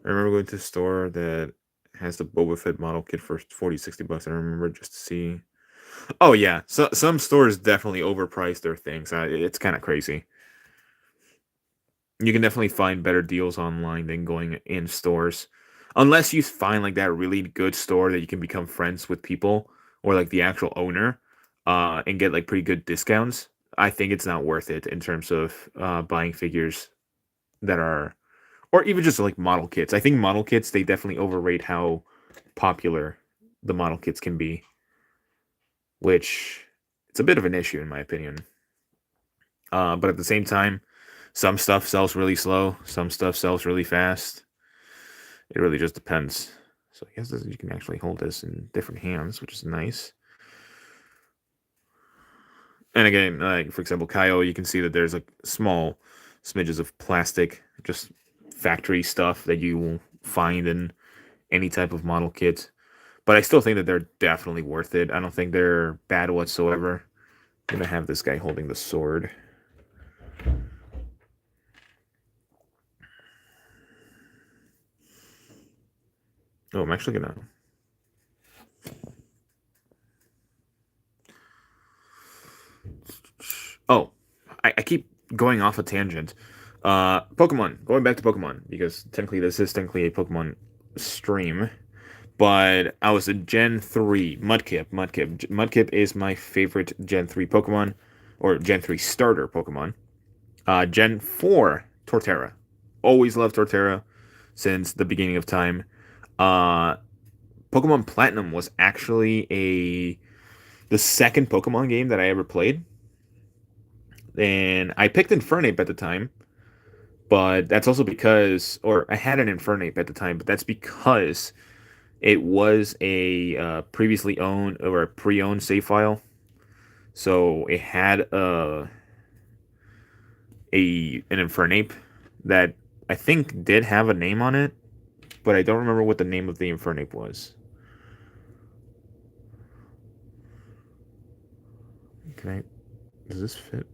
I remember going to a store that has the Boba Fett model kit for 40, $60. I remember just to see. Oh yeah, so some stores definitely overprice their things. It's kind of crazy. You can definitely find better deals online than going in stores. Unless you find like that really good store that you can become friends with people or like the actual owner and get like pretty good discounts. I think it's not worth it in terms of buying figures that are or even just like model kits. I think model kits they definitely overrate how popular the model kits can be, which it's a bit of an issue in my opinion. But at the same time, some stuff sells really slow, some stuff sells really fast. It really just depends. So I guess you can actually hold this in different hands, which is nice. And again, like for example, Kyle, you can see that there's like small smidges of plastic, just factory stuff that you will find in any type of model kit. But I still think that they're definitely worth it. I don't think they're bad whatsoever. I'm gonna have this guy holding the sword. Oh, I'm actually gonna. Oh, I keep going off a tangent. Pokemon. Going back to Pokemon because this is technically a Pokemon stream. But I was a Gen 3 Mudkip is my favorite Gen 3 Pokemon or Gen 3 starter Pokemon. Gen 4 Torterra. Always loved Torterra since the beginning of time. Uh, Pokemon Platinum was actually the second Pokemon game that I ever played. And I picked Infernape at the time, but that's also because, or I had an Infernape at the time, but that's because it was a previously owned or a pre-owned save file. So it had an Infernape that I think did have a name on it, but I don't remember what the name of the Infernape was. Can I? Does this fit?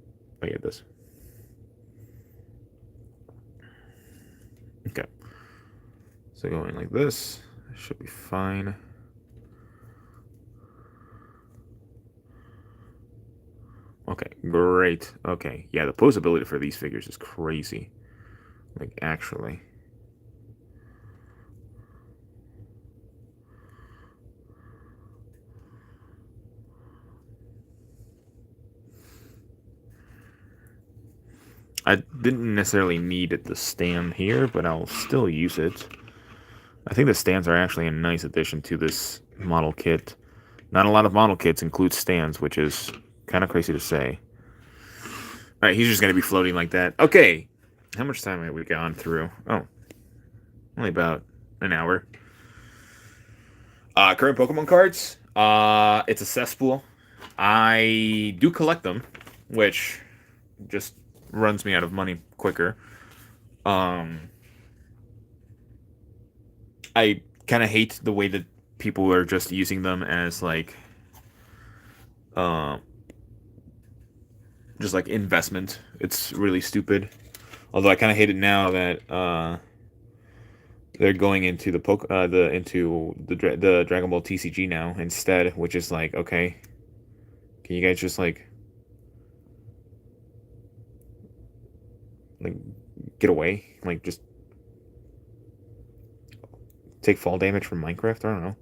Oh yeah, it does. Okay. So going like this should be fine. Okay, great. Okay, yeah, the posability for these figures is crazy. Like, actually. I didn't necessarily need the stand here, but I'll still use it. I think the stands are actually a nice addition to this model kit. Not a lot of model kits include stands, which is kind of crazy to say. Alright, he's just going to be floating like that. Okay, how much time have we gone through? Oh, only about an hour. Current Pokemon cards. It's a cesspool. I do collect them, which just runs me out of money quicker. Um, I kind of hate the way that people are just using them as like, uh, just like investment. It's really stupid. Although I kind of hate it now that they're going into the Dragon Ball TCG now instead, which is like, okay, can you guys just like get away, like just take fall damage from Minecraft? I don't know.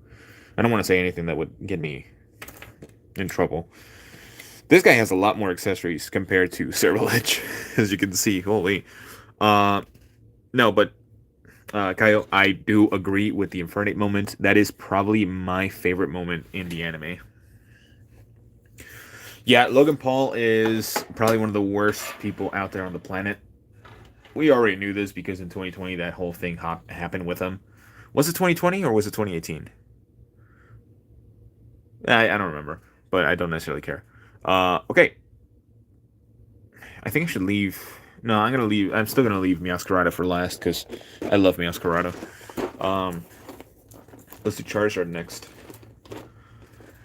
I don't want to say anything that would get me in trouble. This guy has a lot more accessories compared to Cerulege, as you can see. Holy. Uh, no, but Kyle, I do agree with the Infernape moment. That is probably my favorite moment in the anime. Yeah, Logan Paul is probably one of the worst people out there on the planet. We already knew this because in 2020 that whole thing happened with him. Was it 2020 or was it 2018? I don't remember, but I don't necessarily care. Okay. I think I should leave. No, I'm gonna leave. I'm still gonna leave Meowscarada for last because I love Meowscarada. Um, let's do Charizard next.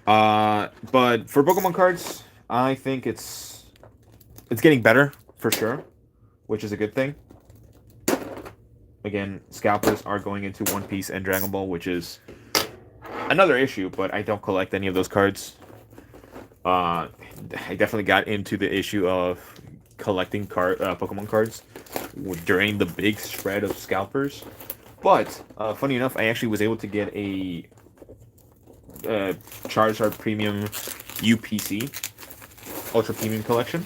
But for Pokemon cards, I think it's getting better for sure, which is a good thing. Again, scalpers are going into One Piece and Dragon Ball, which is another issue. But I don't collect any of those cards. I definitely got into the issue of collecting Pokemon cards during the big spread of scalpers. But funny enough, I actually was able to get a Charizard Premium UPC Ultra Premium Collection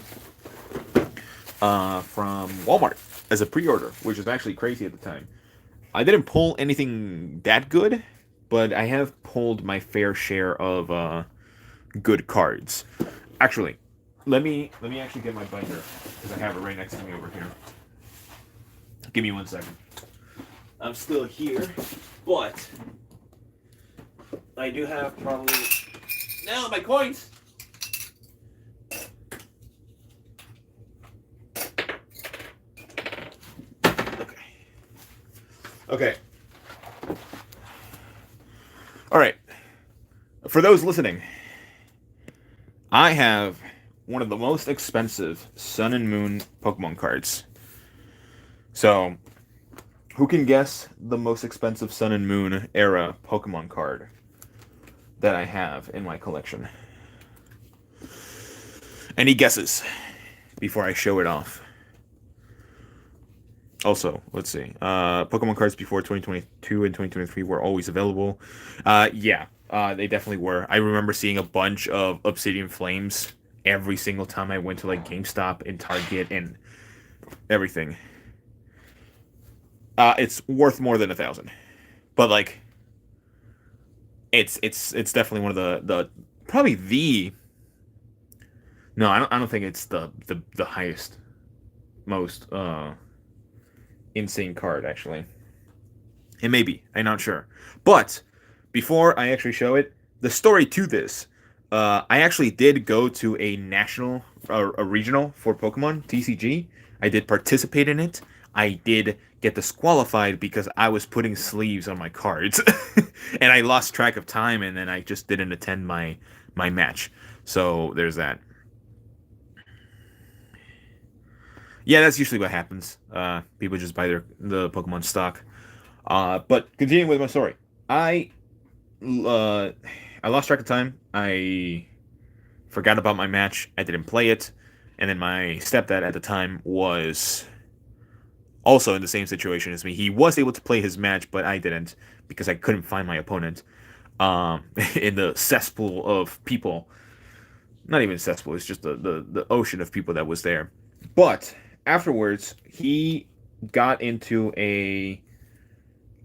from Walmart as a pre-order, which was actually crazy at the time. I didn't pull anything that good, but I have pulled my fair share of good cards. Actually, let me actually get my binder because I have it right next to me over here. Give me 1 second. I'm still here, but I do have probably now my coins. Okay. All right. For those listening, I have one of the most expensive Sun and Moon Pokemon cards. So, who can guess the most expensive Sun and Moon era Pokemon card that I have in my collection? Any guesses before I show it off? Also, let's see. Pokemon cards before 2022 and 2023 were always available. Yeah, they definitely were. I remember seeing a bunch of Obsidian Flames every single time I went to like GameStop and Target and everything. It's worth more than 1,000, but like, it's definitely one of the probably the. No, I don't think it's the highest, most insane card actually. It may be. I'm not sure. But before I actually show it, the story to this, I actually did go to a national, a regional for Pokemon TCG. I did participate in it. I did get disqualified because I was putting sleeves on my cards, and I lost track of time, and then I just didn't attend my match. So there's that. Yeah, that's usually what happens. People just buy the Pokemon stock. But continuing with my story, uh, I lost track of time. I forgot about my match. I didn't play it, and then my stepdad at the time was also in the same situation as me. He was able to play his match, but I didn't because I couldn't find my opponent. In the cesspool of people, not even cesspool. It's just the ocean of people that was there. But afterwards, got into a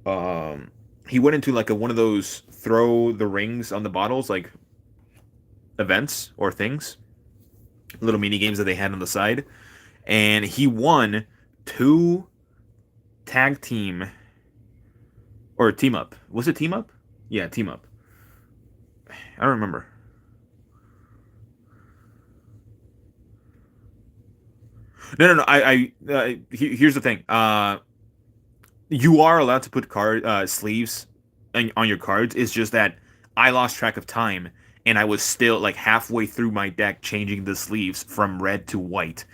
um he went into like one of those throw the rings on the bottles like events or things, little mini games that they had on the side, and he won two tag team or team up. Was it team up? Yeah, team up. I don't remember. No. Here's the thing. You are allowed to put card sleeves on your cards. It's just that I lost track of time, and I was still like halfway through my deck changing the sleeves from red to white.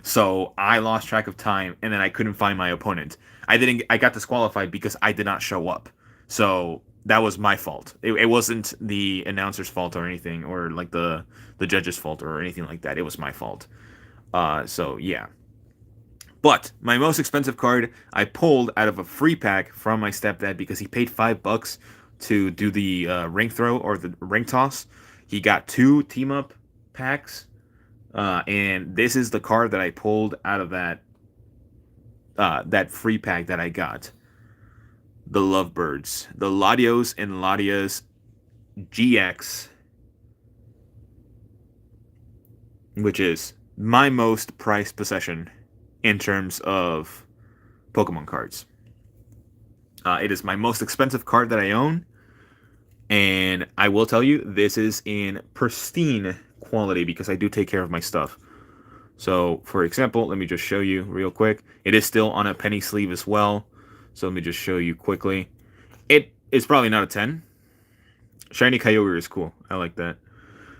So I lost track of time, and then I couldn't find my opponent. I got disqualified because I did not show up. So that was my fault. It wasn't the announcer's fault or anything, or like the judge's fault or anything like that. It was my fault. So yeah. But my most expensive card I pulled out of a free pack from my stepdad because he paid $5 to do the ring throw or the ring toss. He got 2 team up packs, and this is the card that I pulled out of that free pack that I got. The Lovebirds, the Latios and Latias GX, which is my most prized possession in terms of Pokemon cards. It is my most expensive card that I own, and I will tell you, this is in pristine quality because I do take care of my stuff. So, for example, let me just show you real quick. It is still on a penny sleeve as well. So let me just show you quickly. It is probably not a 10. Shiny Kyogre is cool. I like that.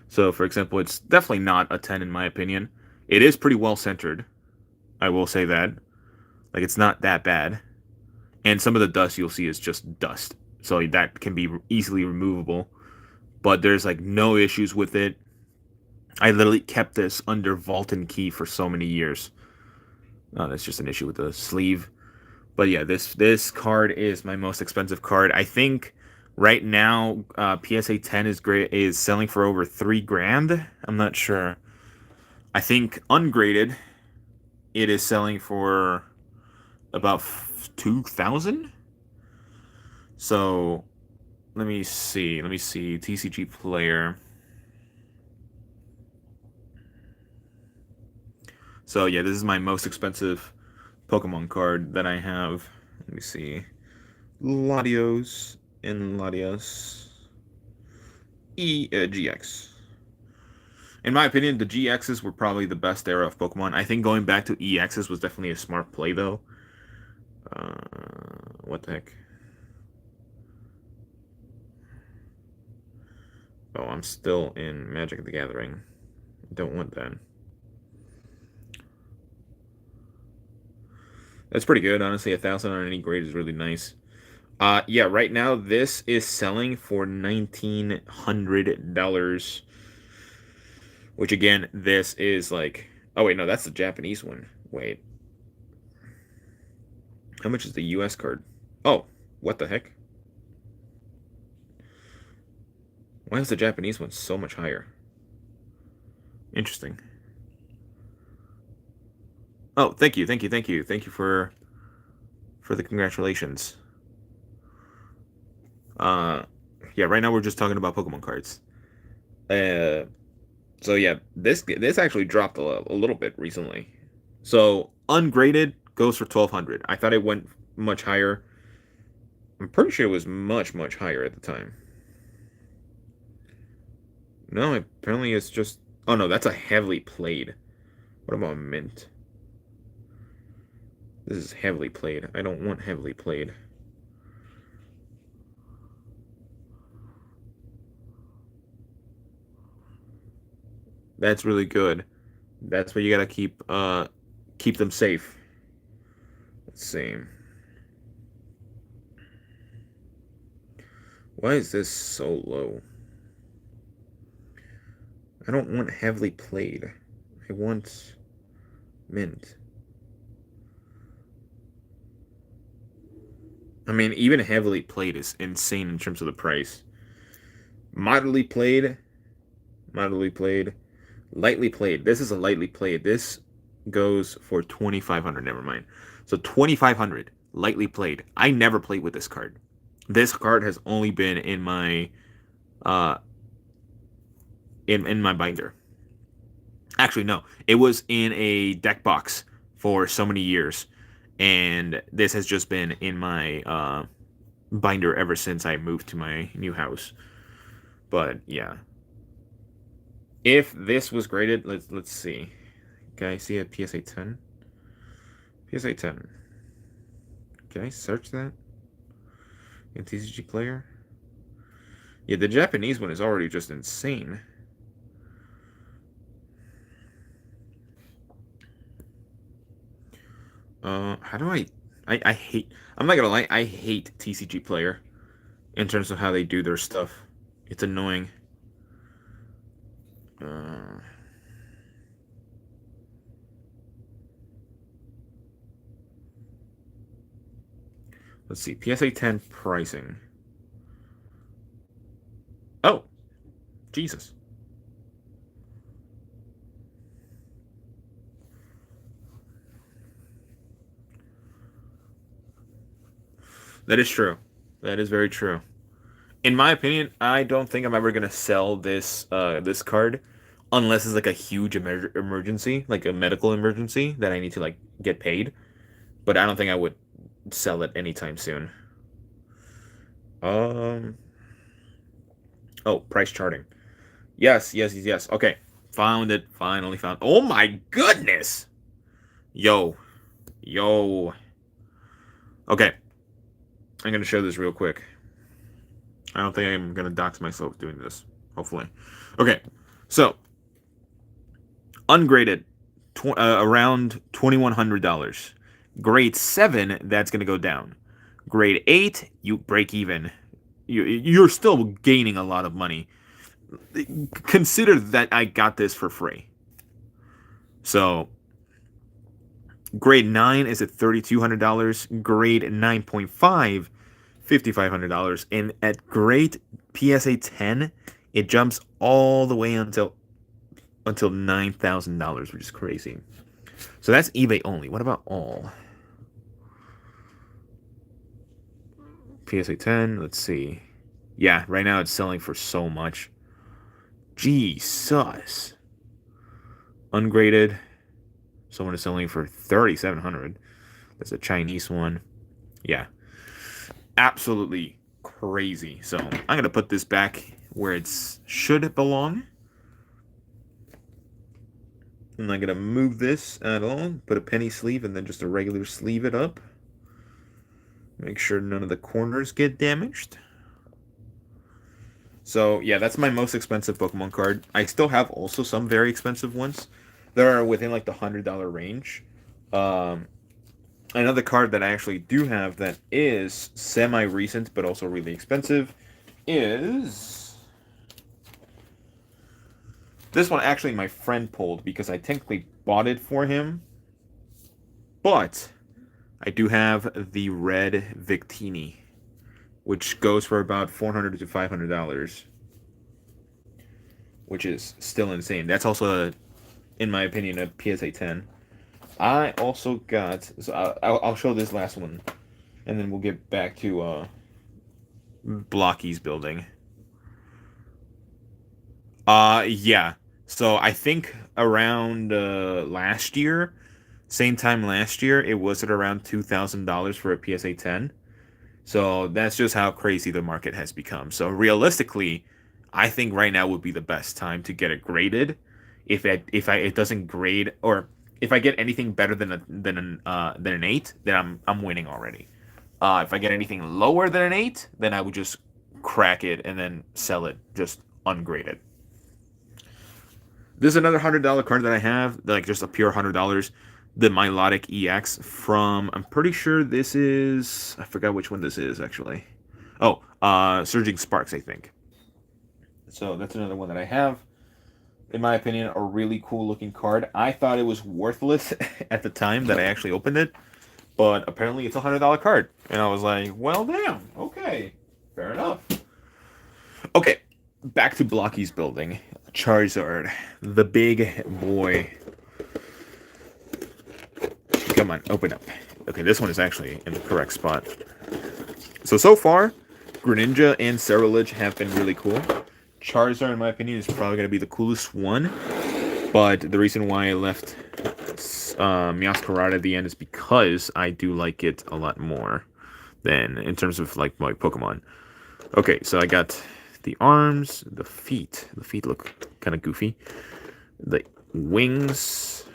So, for example, it's definitely not a 10 in my opinion. It is pretty well centered. I will say that. Like, it's not that bad. And some of the dust you'll see is just dust. So that can be easily removable. But there's, like, no issues with it. I literally kept this under vault and key for so many years. That's just an issue with the sleeve. But yeah, this card is my most expensive card. I think right now PSA 10 is selling for over $3,000. I'm not sure. I think ungraded it is selling for about 2,000. So let me see. TCG player. So yeah, this is my most expensive Pokemon card that I have. Let me see. Latios and Latias GX. In my opinion, the GXs were probably the best era of Pokemon. I think going back to EXs was definitely a smart play, though. What the heck? Oh, I'm still in Magic the Gathering. Don't want that. That's pretty good, honestly. 1,000 on any grade is really nice. Yeah, right now this is selling for $1,900. Which again, this is like... Oh, wait, no, that's the Japanese one. Wait. How much is the US card? Oh, what the heck? Why is the Japanese one so much higher? Interesting. Oh, thank you. Thank you for the congratulations. Yeah, right now we're just talking about Pokemon cards. So yeah, this actually dropped a little bit recently. So ungraded goes for 1,200. I thought it went much higher. I'm pretty sure it was much higher at the time. No, apparently it's just... Oh no, that's a heavily played. What about mint? This is heavily played. I don't want heavily played. That's really good. That's why you gotta keep them safe. Let's see. Why is this so low? I don't want heavily played. I want mint. I mean, even heavily played is insane in terms of the price. Moderately played, lightly played. This is a lightly played. This goes for 2,500. Never mind. So 2,500 lightly played. I never played with this card. This card has only been in my in my binder. Actually, no. It was in a deck box for so many years, and this has just been in my binder ever since I moved to my new house. But yeah, if this was graded, let's see. Can I see a PSA 10? PSA 10. Can I search that in TCG Player? Yeah, the Japanese one is already just insane. How do I hate... I'm not gonna lie, I hate TCG Player in terms of how they do their stuff. It's annoying. Uh, let's see. PSA 10 pricing. Oh, Jesus. That is true. That is very true. In my opinion, I don't think I'm ever gonna sell this card unless it's like a huge emergency, like a medical emergency that I need to like get paid. But I don't think I would sell it anytime soon. Um. Oh, price charting. Yes, yes, yes, yes. Okay, found it. Finally found. Oh my goodness! Yo, yo. Okay, I'm gonna show this real quick. I don't think I'm gonna dox myself doing this. Hopefully. Okay, so ungraded, around $2,100. Grade 7, that's gonna go down. Grade 8, you break even. You're still gaining a lot of money. Consider that I got this for free. So grade 9 is at $3,200. Grade 9.5, $5,500. And at grade PSA 10, it jumps all the way until $9,000, which is crazy. So that's eBay only. What about all? PSA 10, let's see. Yeah, right now it's selling for so much. Jesus. Ungraded. Someone is selling for 3,700. That's a Chinese one. Yeah. Absolutely crazy. So I'm going to put this back where it should belong. And I'm going to move this at all. Put a penny sleeve and then just a regular sleeve it up. Make sure none of the corners get damaged. So, yeah, that's my most expensive Pokemon card. I still have also some very expensive ones that are within, like, the $100 range. Another card that I actually do have that is semi-recent but also really expensive is... This one actually my friend pulled because I technically bought it for him. But I do have the red Victini, which goes for about $400 to $500, which is still insane. That's also, in my opinion, a PSA 10. I also got... So I'll show this last one, and then we'll get back to Blokees building. Yeah. So I think around last year, same time last year, it was at around $2,000 for a PSA 10. So that's just how crazy the market has become. So realistically, I think right now would be the best time to get it graded. If it doesn't grade, or if I get anything better than an 8, then I'm winning already. If I get anything lower than an 8, then I would just crack it and then sell it just ungraded. This is another $100 card that I have, like just a pure $100. The Milotic EX from, I'm pretty sure this is, I forgot which one this is actually. Oh, Surging Sparks, I think. So that's another one that I have. In my opinion, a really cool looking card. I thought it was worthless at the time that I actually opened it, but apparently it's a $100 card. And I was like, well, damn, okay, fair enough. Okay, back to Blokees building. Charizard, the big boy. Come on, open up. Okay, this one is actually in the correct spot. So far, Greninja and Cerulege have been really cool. Charizard, in my opinion, is probably going to be the coolest one. But the reason why I left Meowscarada at the end is because I do like it a lot more than in terms of like my Pokemon. Okay, so I got the arms, the feet. The feet look kind of goofy. The wings.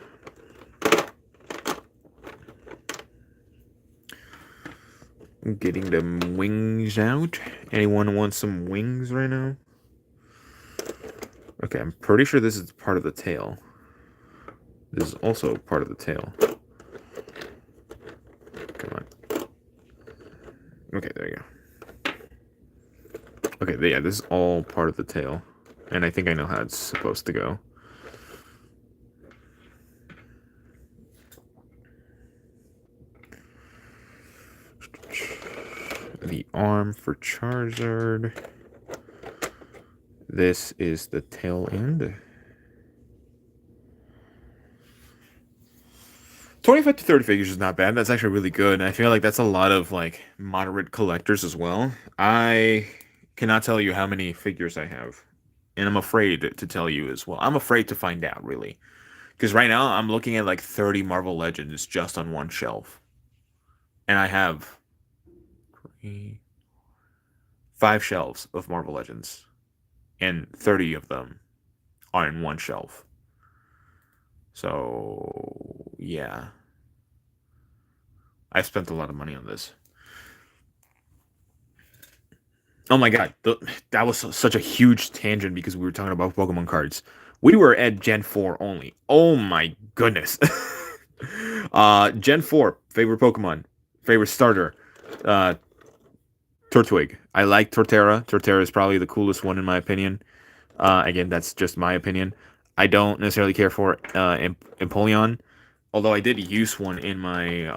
Getting the wings out. Anyone want some wings right now? Okay, I'm pretty sure this is part of the tail. This is also part of the tail. Okay, there you go. Okay, yeah, this is all part of the tail. And I think I know how it's supposed to go. The arm for Charizard. This is the tail end. 25 to 30 figures is not bad. That's actually really good. I feel like that's a lot of like moderate collectors as well. I cannot tell you how many figures I have. And I'm afraid to tell you as well. I'm afraid to find out, really. Because right now I'm looking at like 30 Marvel Legends just on one shelf. And I have 5 shelves of Marvel Legends. And 30 of them are in one shelf. So, yeah. I spent a lot of money on this. Oh my god, that was such a huge tangent because we were talking about Pokemon cards. We were at Gen 4 only. Oh my goodness. Gen 4, favorite Pokemon, favorite starter, uh, Turtwig. I like Torterra. Torterra is probably the coolest one in my opinion. Again, that's just my opinion. I don't necessarily care for Empoleon, although I did use one in my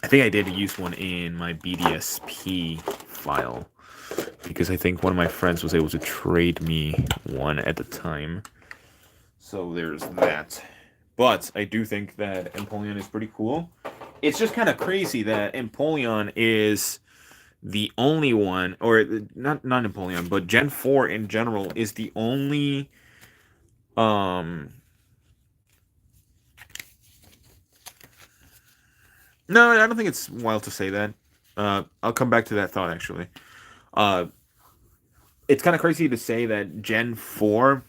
I think I did use one in my BDSP file because I think one of my friends was able to trade me one at the time. So there's that. But I do think that Empoleon is pretty cool. It's just kind of crazy that Empoleon is the only one, or not Empoleon, but Gen 4 in general is the only um no, I don't think it's wild to say that. I'll come back to that thought actually. Uh it's kind of crazy to say that Gen 4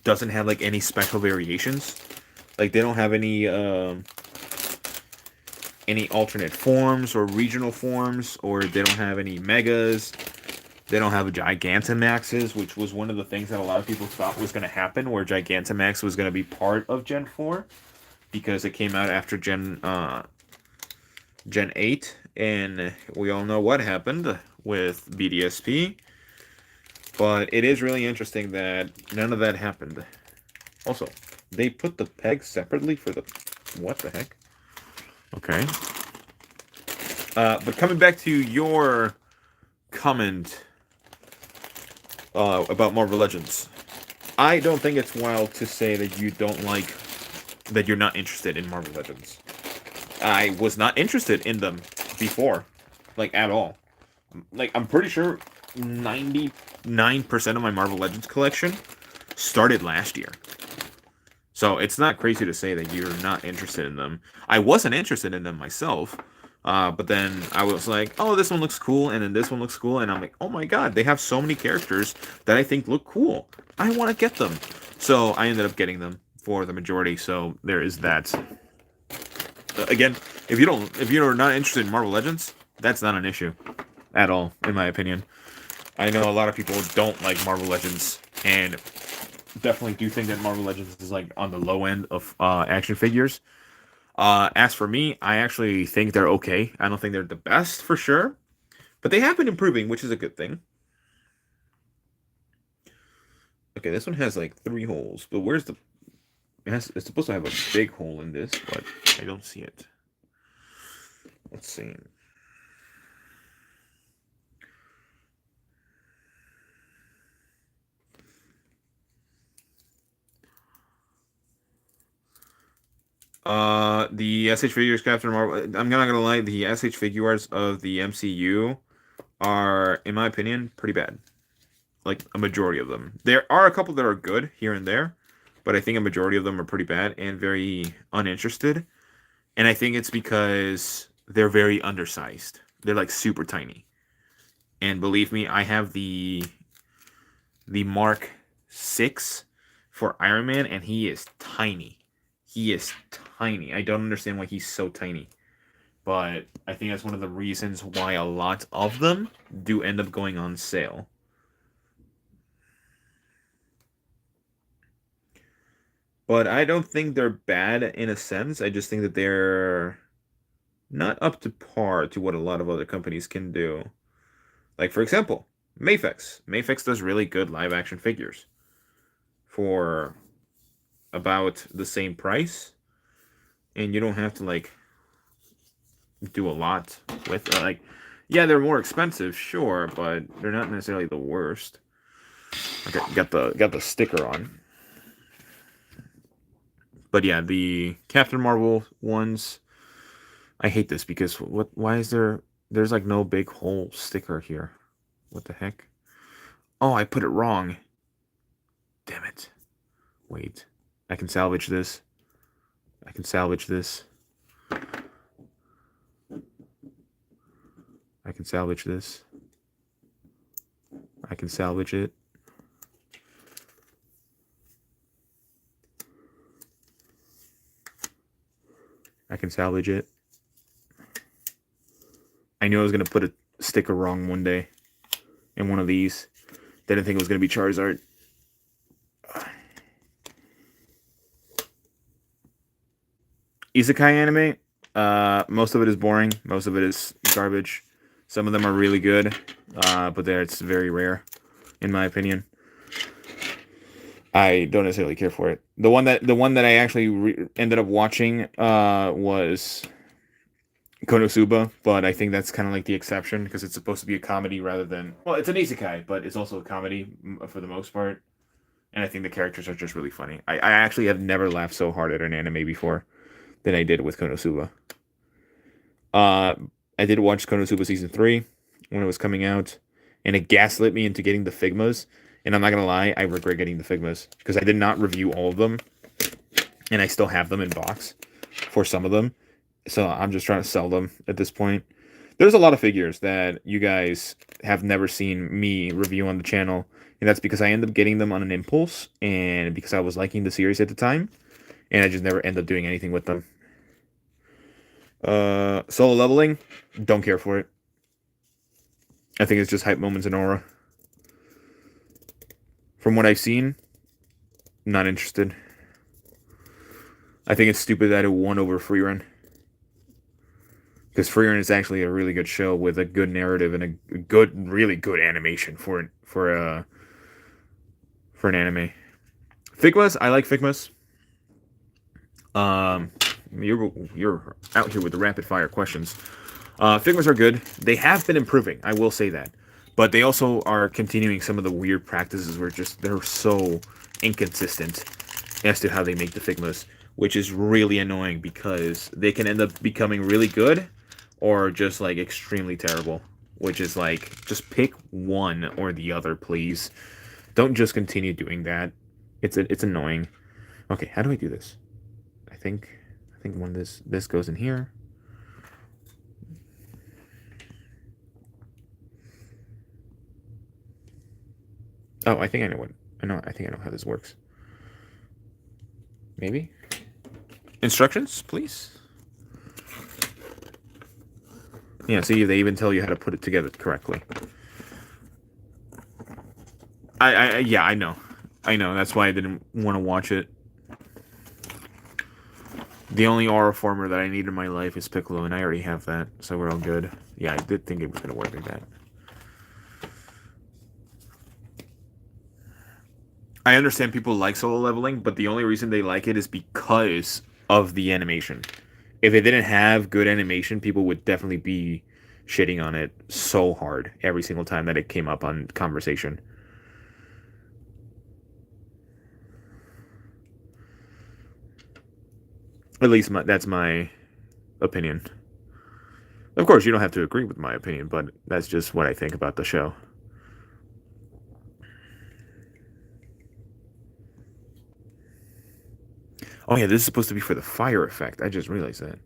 doesn't have like any special variations. Like they don't have any alternate forms or regional forms, or they don't have any megas. They don't have Gigantamaxes, which was one of the things that a lot of people thought was going to happen, where Gigantamax was going to be part of Gen 4 because it came out after Gen 8, and we all know what happened with BDSP. But it is really interesting that none of that happened. Also, they put the pegs separately for the... What the heck? Okay. But coming back to your comment about Marvel Legends, I don't think it's wild to say that you don't like... that you're not interested in Marvel Legends. I was not interested in them before. Like, at all. Like, I'm pretty sure 99% of my Marvel Legends collection started last year. So it's not crazy to say that you're not interested in them. I wasn't interested in them myself, but then I was like, oh, this one looks cool, and then this one looks cool, and I'm like, oh my god, they have so many characters that I think look cool. I want to get them. So I ended up getting them for the majority, so there is that. Again, if you're not interested in Marvel Legends, that's not an issue at all, in my opinion. I know a lot of people don't like Marvel Legends, and definitely do think that Marvel Legends is like on the low end of action figures. As for me, I actually think they're okay. I don't think they're the best for sure, but they have been improving, which is a good thing. Okay, this one has like 3 holes, but where's the... It's supposed to have a big hole in this, but I don't see it. Let's see. The SH figures Captain Marvel. I'm not gonna lie, the SH figures of the MCU are, in my opinion, pretty bad. Like a majority of them. There are a couple that are good here and there, but I think a majority of them are pretty bad and very uninterested. And I think it's because they're very undersized. They're like super tiny. And believe me, I have the Mark 6 for Iron Man, and he is tiny. He is tiny. I don't understand why he's so tiny. But I think that's one of the reasons why a lot of them do end up going on sale. But I don't think they're bad in a sense. I just think that they're not up to par to what a lot of other companies can do. Like, for example, Mafex. Mafex does really good live action figures for about the same price, and you don't have to like do a lot with like. Yeah, they're more expensive, sure, but they're not necessarily the worst. Okay, got the sticker on. But yeah, the Captain Marvel ones. I hate this because what? Why is there's like no big hole sticker here? What the heck? Oh, I put it wrong. Damn it. Wait. I can salvage this. I can salvage this. I can salvage this. I can salvage it. I can salvage it. I knew I was going to put a sticker wrong one day in one of these. Didn't think it was going to be Charizard. Isekai anime, most of it is boring. Most of it is garbage. Some of them are really good, but it's very rare, in my opinion. I don't necessarily care for it. The one that I actually ended up watching was Konosuba, but I think that's kind of like the exception because it's supposed to be a comedy rather than it's an isekai, but it's also a comedy for the most part. And I think the characters are just really funny. I actually have never laughed so hard at an anime before than I did with Konosuba. I did watch Konosuba season 3 when it was coming out, and it gaslit me into getting the Figmas. And I'm not gonna lie, I regret getting the Figmas because I did not review all of them, and I still have them in box for some of them. So I'm just trying to sell them at this point. There's a lot of figures that you guys have never seen me review on the channel, and that's because I end up getting them on an impulse and because I was liking the series at the time, and I just never end up doing anything with them. Solo leveling, don't care for it. I think it's just hype moments and aura. From what I've seen, not interested. I think it's stupid that it won over Freerun. Because Freerun is actually a really good show with a good narrative and a good, really good animation for an anime. Figmas, I like Figmas. You're out here with the rapid fire questions. Figmas are good. They have been improving. I will say that, but they also are continuing some of the weird practices where they're so inconsistent as to how they make the Figmas, which is really annoying because they can end up becoming really good or just like extremely terrible. Which is like, just pick one or the other, please. Don't just continue doing that. It's annoying. Okay, how do I do this? I think when this goes in here. Oh, I think I know what I think I know how this works. Maybe. Instructions, please. Yeah, see, they even tell you how to put it together correctly. Yeah, I know. That's why I didn't want to watch it. The only aura former that I need in my life is Piccolo, and I already have that, so we're all good. Yeah, I did think it was going to work like that. I understand people like solo leveling, but the only reason they like it is because of the animation. If it didn't have good animation, people would definitely be shitting on it so hard every single time that it came up on conversation. At least that's my opinion. Of course, you don't have to agree with my opinion, but that's just what I think about the show. Oh yeah, this is supposed to be for the fire effect. I just realized that.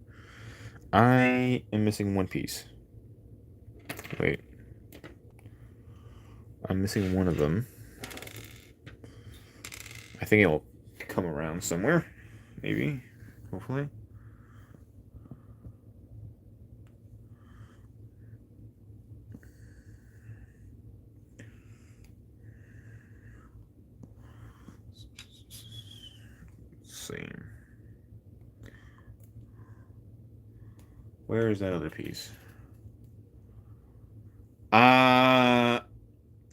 I am missing one piece. Wait. I'm missing one of them. I think it'll come around somewhere. Maybe. Hopefully. Same. Where is that other piece? Uh,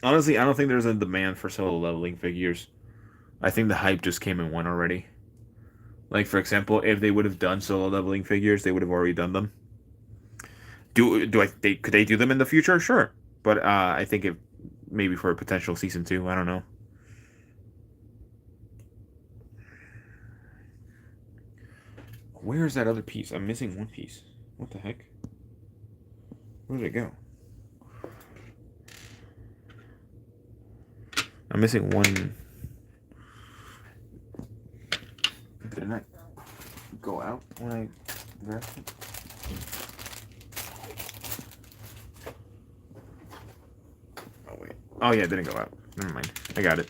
Honestly, I don't think there's a demand for solo leveling figures. I think the hype just came and went already. Like, for example, if they would have done solo leveling figures, they would have already done them. Could they do them in the future? Sure, but I think it maybe for a potential season 2. I don't know. Where is that other piece? I'm missing one piece. What the heck? Where did it go? I'm missing one. Didn't I go out when I grabbed it? Oh, wait. Oh, yeah, it didn't go out. Never mind. I got it.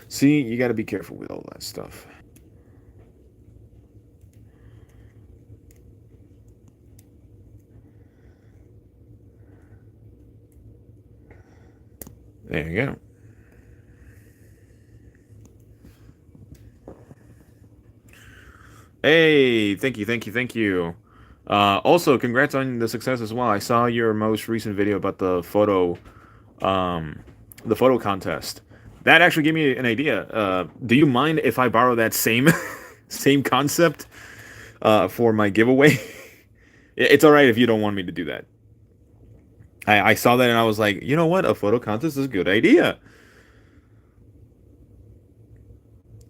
See, you gotta be careful with all that stuff. There you go. Hey, thank you, thank you, thank you. Also, congrats on the success as well. I saw your most recent video about the photo contest. That actually gave me an idea. Do you mind if I borrow that same same concept for my giveaway? It's all right if you don't want me to do that. I saw that and I was like, you know what? A photo contest is a good idea.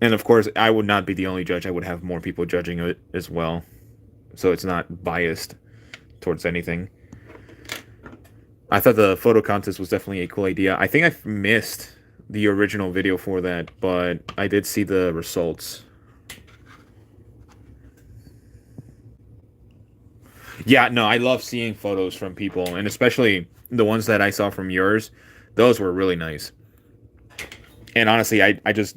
And of course, I would not be the only judge. I would have more people judging it as well. So it's not biased towards anything. I thought the photo contest was definitely a cool idea. I think I missed the original video for that, but I did see the results. Yeah, no, I love seeing photos from people, and especially the ones that I saw from yours. Those were really nice. And honestly, I just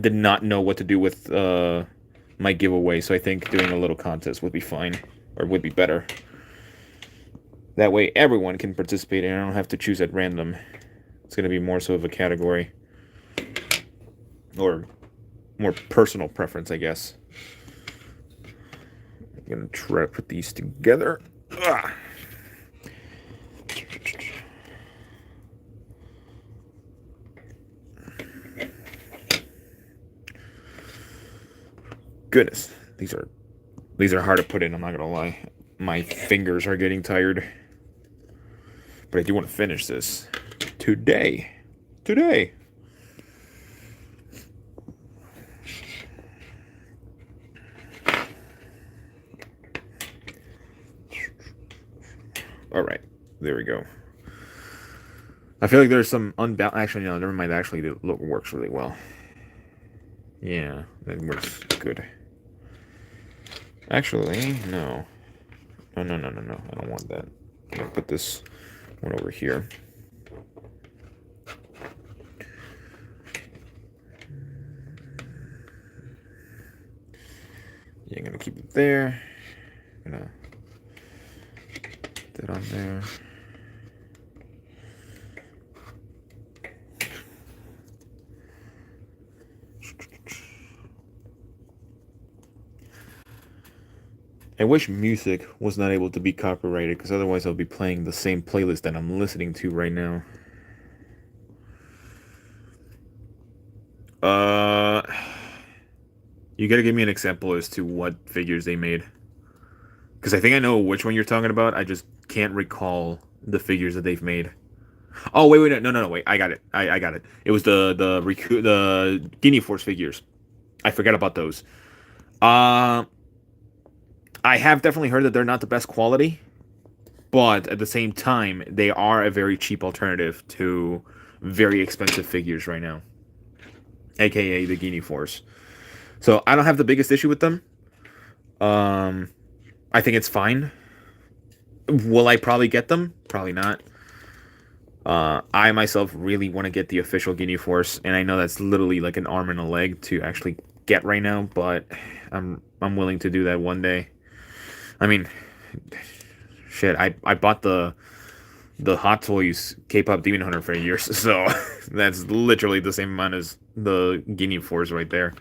did not know what to do with my giveaway, so I think doing a little contest would be fine, or would be better. That way everyone can participate and I don't have to choose at random. It's going to be more so of a category. Or more personal preference, I guess. I'm going to try to put these together. Ugh. Goodness, these are hard to put in, I'm not gonna lie. My fingers are getting tired. But I do want to finish this today. Today. Alright, there we go. I feel like there's some unbound. Actually, no, never mind. Actually, it works really well. Yeah, that works good. Actually, no. No. I don't want that. I'm gonna put this one over here. Yeah, I'm gonna keep it there. I'm gonna put that on there. I wish music was not able to be copyrighted, because otherwise I'll be playing the same playlist that I'm listening to right now. You gotta give me an example as to what figures they made. Because I think I know which one you're talking about, I just can't recall the figures that they've made. Oh, wait, no, wait, I got it. I got it. It was the Guinea Force figures. I forgot about those. I have definitely heard that they're not the best quality, but at the same time, they are a very cheap alternative to very expensive figures right now, aka the Guinea Force. So I don't have the biggest issue with them. I think it's fine. Will I probably get them? Probably not. I myself really want to get the official Guinea Force, and I know that's literally like an arm and a leg to actually get right now, but I'm willing to do that one day. I mean, shit, I bought the Hot Toys K-pop Demon Hunter for years, so that's literally the same amount as the Guinea Force right there.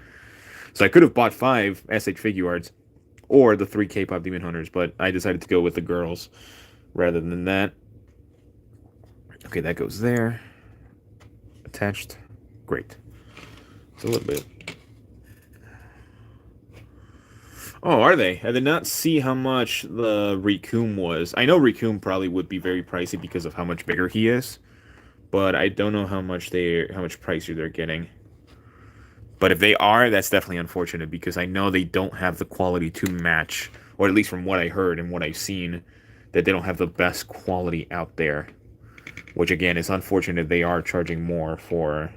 So I could have bought 5 SH Figuarts, or the 3 K-pop Demon Hunters, but I decided to go with the girls rather than that. Okay, that goes there. Attached. Great. It's a little bit. Oh, are they? I did not see how much the Rikum was. I know Rikum probably would be very pricey because of how much bigger he is, but I don't know how much pricier they're getting. But if they are, that's definitely unfortunate because I know they don't have the quality to match, or at least from what I heard and what I've seen, that they don't have the best quality out there. Which again is unfortunate. They are charging more for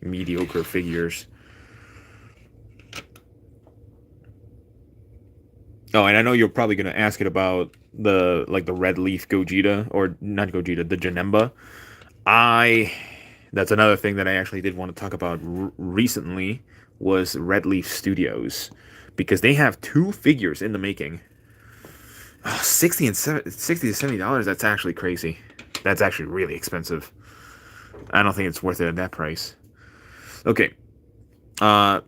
mediocre figures. Oh, and I know you're probably going to ask it about the red leaf Gogeta, or not Gogeta, the Janemba. That's another thing that I actually did want to talk about recently was Red Leaf Studios, because they have 2 figures in the making. Oh, $60 to $70. That's actually crazy. That's actually really expensive. I don't think it's worth it at that price. Okay. Yeah,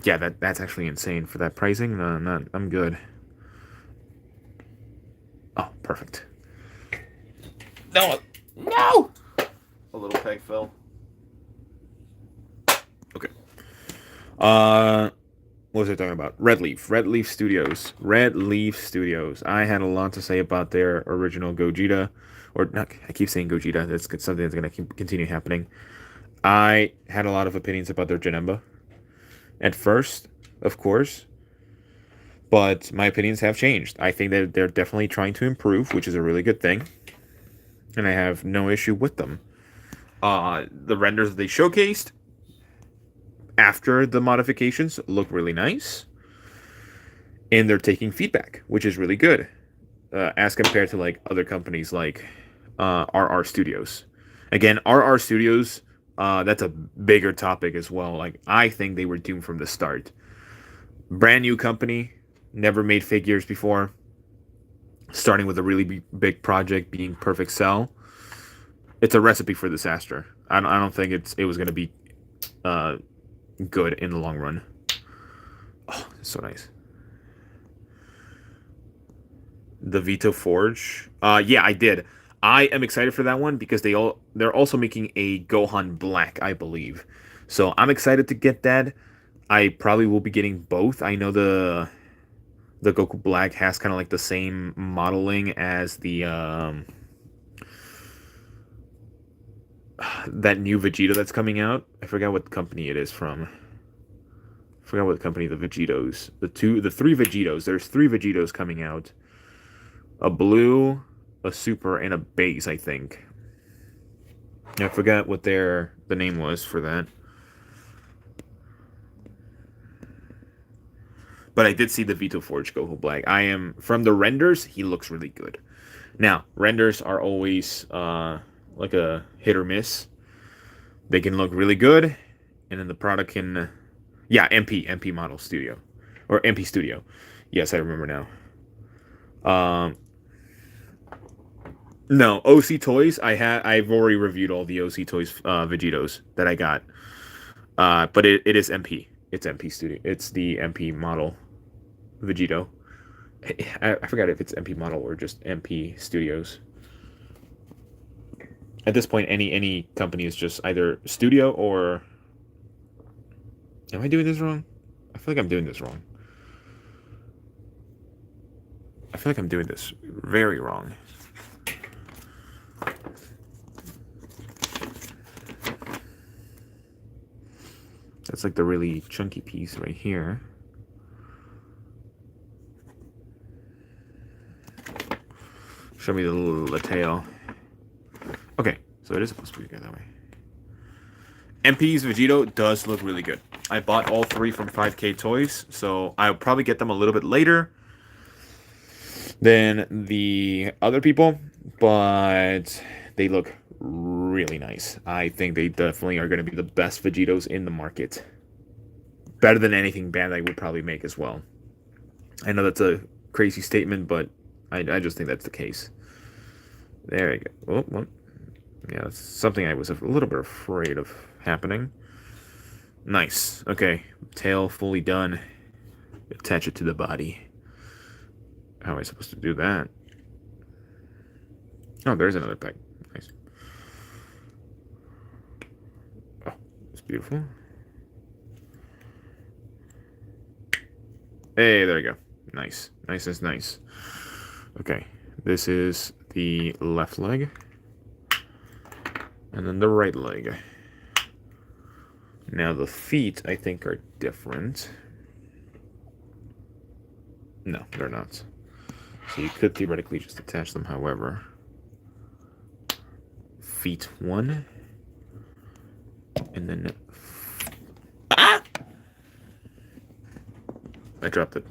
that's actually insane for that pricing. No, I'm good. Oh, perfect. No, no. A little peg fell. Okay. What was I talking about? Red Leaf Studios. Red Leaf Studios. I had a lot to say about their original Gogeta, or not. I keep saying Gogeta. That's something that's going to continue happening. I had a lot of opinions about their Janemba at first, of course, but my opinions have changed. I think that they're definitely trying to improve, which is a really good thing, and I have no issue with them. The renders they showcased after the modifications look really nice, and they're taking feedback, which is really good, as compared to like other companies like RR Studios. Again, RR Studios, that's a bigger topic as well. Like, I think they were doomed from the start. Brand new company, never made figures before, starting with a really big project being Perfect Cell. It's a recipe for disaster. I don't think it was going to be good in the long run. Oh, it's so nice. The Vito Forge. Yeah, I did. I am excited for that one because they're also making a Gohan Black, I believe. So I'm excited to get that. I probably will be getting both. I know the Goku Black has kind of like the same modeling as the that new Vegeta that's coming out. I forgot what company it is from. I forgot what company the Vegetos. The 3 Vegetos. There's 3 Vegetos coming out. A blue, a super, and a base, I think. I forgot what the name was for that. But I did see the Vito Forge Goku Black. From the renders, he looks really good. Now, renders are always like a hit or miss. They can look really good, and then the product can... yeah, MP Model Studio. Or MP Studio. Yes, I remember now. No, OC Toys, I've already reviewed all the OC Toys Vegetos that I got. But it is MP. It's MP Studio. It's the MP Model Vegeto. I forgot if it's MP Model or just MP Studios. At this point, any company is just either studio or... Am I doing this wrong? I feel like I'm doing this wrong. I feel like I'm doing this very wrong. That's like the really chunky piece right here. Show me the tail. Okay, so it is supposed to be good that way. MP's Vegeto does look really good. I bought all 3 from 5K Toys, so I'll probably get them a little bit later than the other people, but they look really nice. I think they definitely are going to be the best Vegetos in the market. Better than anything Bandai would probably make as well. I know that's a crazy statement, but I just think that's the case. There we go. Oh, well. Yeah, that's something I was a little bit afraid of happening. Nice. Okay, tail fully done. Attach it to the body. How am I supposed to do that? Oh, there's another pack. Nice. Oh, it's beautiful. Hey, there we go. Nice. Nice is nice. Okay, this is the left leg. And then the right leg. Now the feet, I think, are different. No, they're not. So you could theoretically just attach them, however. Feet 1. And then... Ah! I dropped it.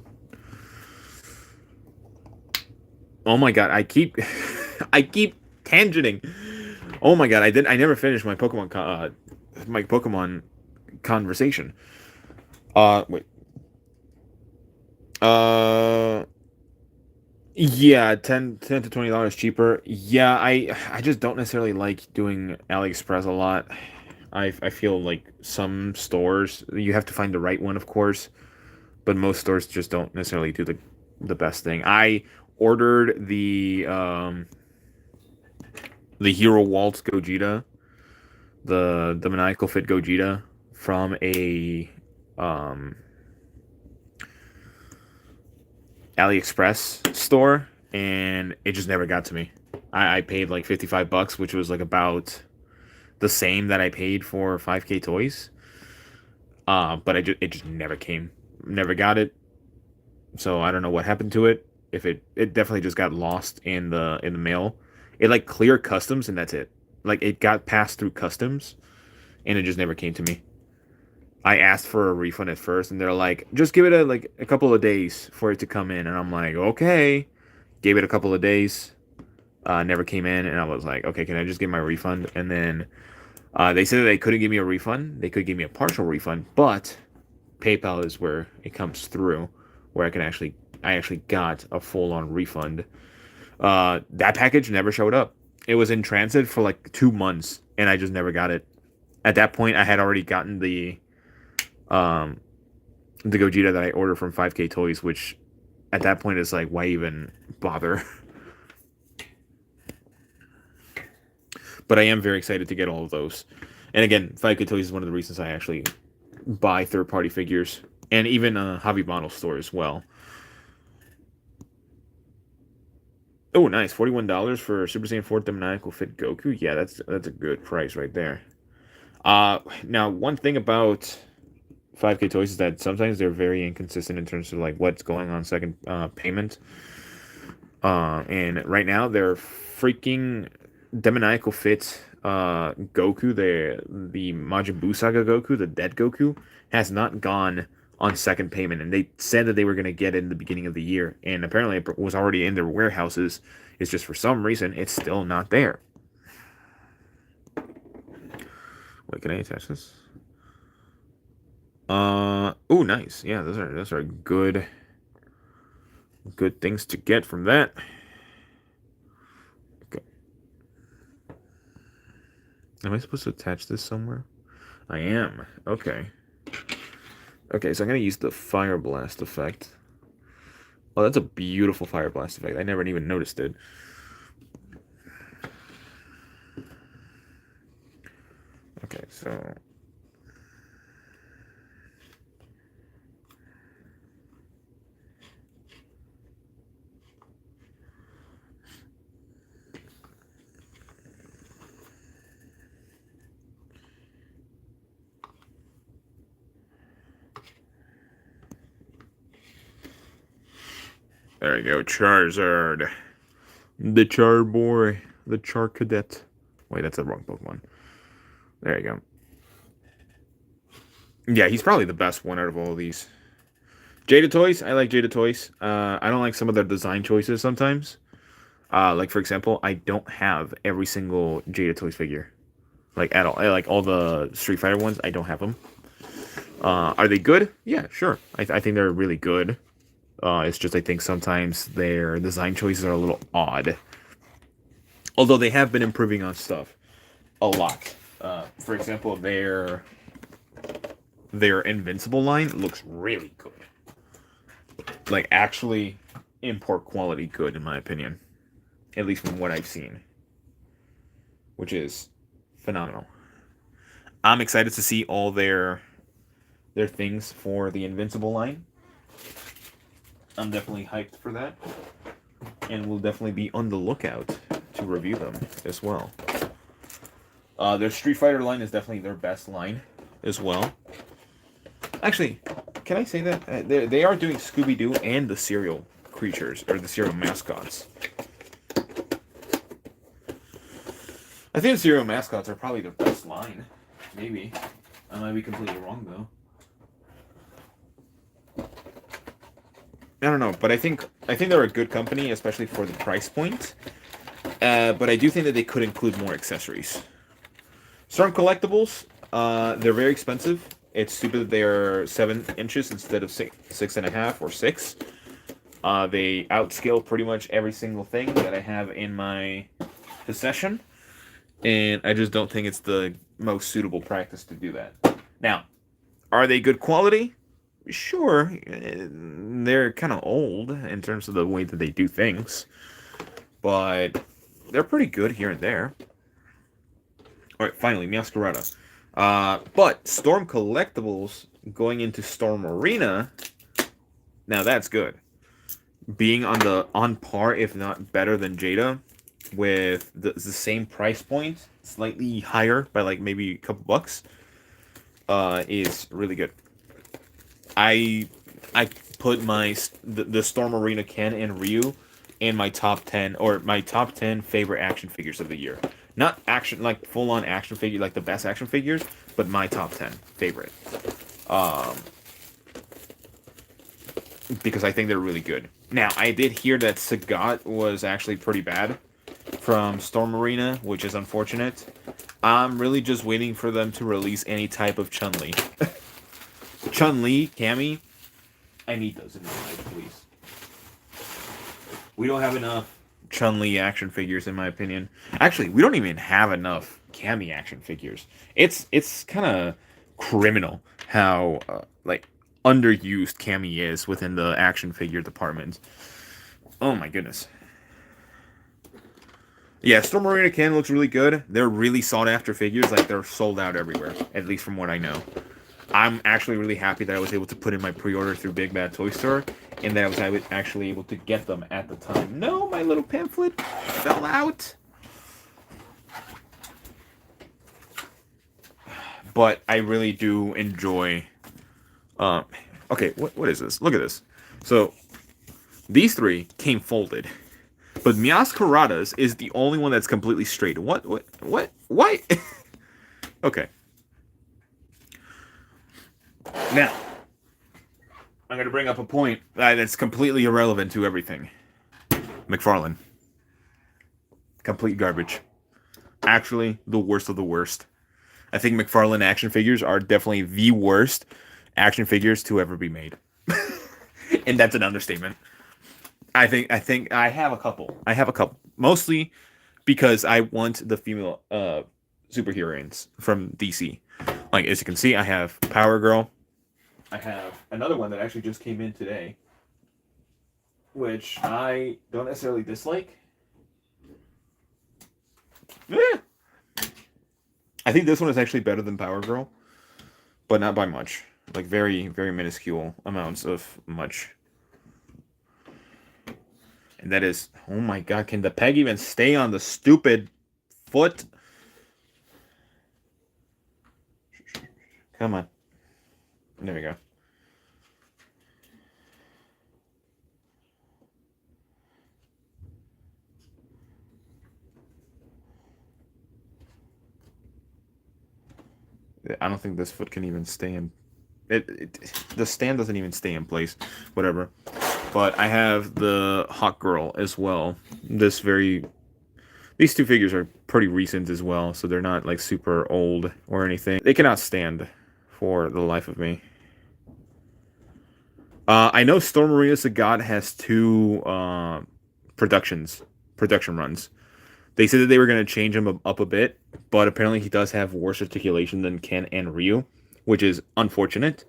Oh my god, I keep... I keep tangenting. Oh my god, I never finished my Pokemon conversation. Wait. Yeah, 10 to $20 cheaper. Yeah, I just don't necessarily like doing AliExpress a lot. I feel like some stores, you have to find the right one, of course, but most stores just don't necessarily do the best thing. I ordered the Hero Waltz Gogeta, the Maniacal Fit Gogeta from a AliExpress store, and it just never got to me. I paid like $55, which was like about the same that I paid for 5K toys. But it just never came. Never got it. So I don't know what happened to it. If it definitely just got lost in the mail. It like cleared customs and that's it. Like it got passed through customs and it just never came to me. I asked for a refund at first and they're like, just give it a couple of days for it to come in, and I'm like, okay. Gave it a couple of days. Never came in, and I was like, okay, can I just get my refund? And then they said that they couldn't give me a refund. They could give me a partial refund, but PayPal is where it comes through, where I actually got a full-on refund. That package never showed up. It was in transit for like 2 months, and I just never got it. At that point, I had already gotten the Gogeta that I ordered from 5K Toys, which at that point is like, why even bother? But I am very excited to get all of those. And again, 5K Toys is one of the reasons I actually buy third-party figures, and even Hobby Model store as well. Oh, nice. $41 for Super Saiyan 4 Demoniacal Fit Goku. Yeah, that's a good price right there. Now, one thing about 5K Toys is that sometimes they're very inconsistent in terms of like what's going on second payment. And right now they're freaking Demoniacal Fit Goku, the Majin Buu Saga Goku, the dead Goku, has not gone on second payment, and they said that they were going to get it in the beginning of the year, and apparently it was already in their warehouses. It's just for some reason it's still not there. Wait, can I attach this? Oh, nice. Yeah, those are good things to get from that. Okay. Am I supposed to attach this somewhere? I am. Okay. Okay, so I'm gonna use the Fire Blast effect. Oh, that's a beautiful Fire Blast effect. I never even noticed it. Okay, so... there you go, Charizard. The Char Boy. The Char Cadet. Wait, that's the wrong Pokemon. There you go. Yeah, he's probably the best one out of all of these. Jada Toys, I like Jada Toys. I don't like some of their design choices sometimes. Like, for example, I don't have every single Jada Toys figure. Like, at all. Like, all the Street Fighter ones, I don't have them. Are they good? Yeah, sure. I think they're really good. It's just I think sometimes their design choices are a little odd. Although they have been improving on stuff a lot. For example, their Invincible line looks really good. Like, actually import quality good, in my opinion. At least from what I've seen. Which is phenomenal. I'm excited to see all their things for the Invincible line. I'm definitely hyped for that. And we'll definitely be on the lookout to review them as well. Their Street Fighter line is definitely their best line as well. Actually, can I say that? They are doing Scooby-Doo and the cereal creatures, or the cereal mascots. I think the cereal mascots are probably their best line. Maybe. I might be completely wrong, though. I don't know, but I think they're a good company, especially for the price point. But I do think that they could include more accessories. Storm collectibles, they're very expensive. It's stupid that they are 7 inches instead of 6.5 or 6. They outscale pretty much every single thing that I have in my possession. And I just don't think it's the most suitable practice to do that. Now, are they good quality? Sure. They're kind of old in terms of the way that they do things. But they're pretty good here and there. Alright, finally, Masquerada. But Storm Collectibles going into Storm Arena, now that's good. Being on par, if not better than Jada, with the same price point, slightly higher by like maybe a couple bucks, is really good. I put the Storm Arena Ken and Ryu in my top 10, or my top 10 favorite action figures of the year. Not action, like full-on action figure, like the best action figures, but my top 10 favorite. Because I think they're really good. Now, I did hear that Sagat was actually pretty bad from Storm Arena, which is unfortunate. I'm really just waiting for them to release any type of Chun-Li. Chun-Li, Cammy, I need those in my life, please. We don't have enough Chun-Li action figures, in my opinion. Actually, we don't even have enough Cammy action figures. It's kind of criminal how underused Cammy is within the action figure department. Oh my goodness. Yeah, Storm Arena Ken looks really good. They're really sought after figures. Like, they're sold out everywhere, at least from what I know. I'm actually really happy that I was able to put in my pre-order through Big Bad Toy Store, and that I was actually able to get them at the time. No, my little pamphlet fell out. But I really do enjoy... okay, what is this? Look at this. So, these three came folded. But Masquerada's is the only one that's completely straight. What? Okay. Now, I'm going to bring up a point that's completely irrelevant to everything. McFarlane. Complete garbage. Actually, the worst of the worst. I think McFarlane action figures are definitely the worst action figures to ever be made. And that's an understatement. I think I have a couple. Mostly because I want the female superheroines from DC. Like, as you can see, I have Power Girl. I have another one that actually just came in today, which I don't necessarily dislike. Yeah. I think this one is actually better than Power Girl, but not by much. Like, very, very minuscule amounts of much. And that is, oh my god, can the peg even stay on the stupid foot? Come on. There we go. I don't think this foot can even stay in. The stand doesn't even stay in place. Whatever. But I have the Hawk Girl as well. These two figures are pretty recent as well, so they're not like super old or anything. They cannot stand for the life of me. I know Storm Arena Sagat has 2 production runs. They said that they were going to change him up a bit, but apparently he does have worse articulation than Ken and Ryu, which is unfortunate.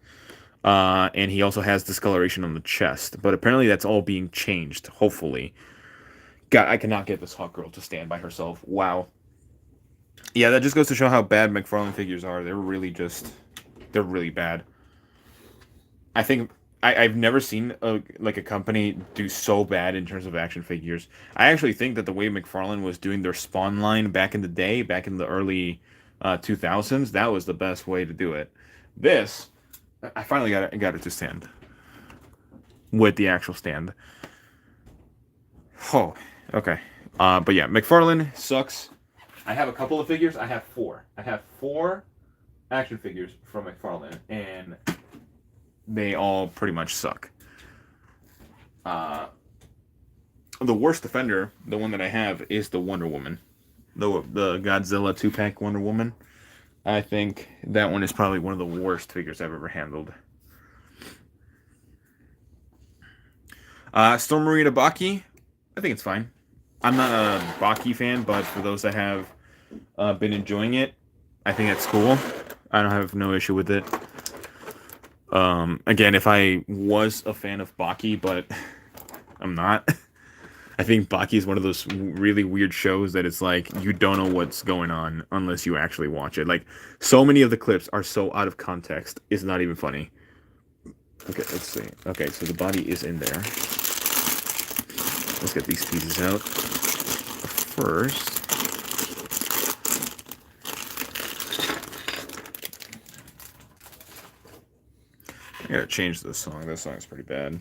And he also has discoloration on the chest. But apparently that's all being changed, hopefully. God, I cannot get this Hawk Girl to stand by herself. Wow. Yeah, that just goes to show how bad McFarlane figures are. They're really bad. I think I've never seen a company do so bad in terms of action figures. I actually think that the way McFarlane was doing their Spawn line back in the day, back in the early 2000s, that was the best way to do it. This, I finally got it to stand with the actual stand. Oh, okay. But yeah, McFarlane sucks. I have a couple of figures. I have four. I have four action figures from McFarlane, and they all pretty much suck. The worst defender, the one that I have, is the Wonder Woman. The Godzilla 2-pack Wonder Woman. I think that one is probably one of the worst figures I've ever handled. Storm Marina Baki, I think it's fine. I'm not a Baki fan, but for those that have been enjoying it, I think it's cool. I don't have no issue with it. Again, if I was a fan of Baki, but I'm not. I think Baki is one of those really weird shows that it's like you don't know what's going on unless you actually watch it. Like, so many of the clips are so out of context, it's not even funny. Okay, let's see. Okay, so the body is in there. Let's get these pieces out. First, I gotta change this song. This song's pretty bad.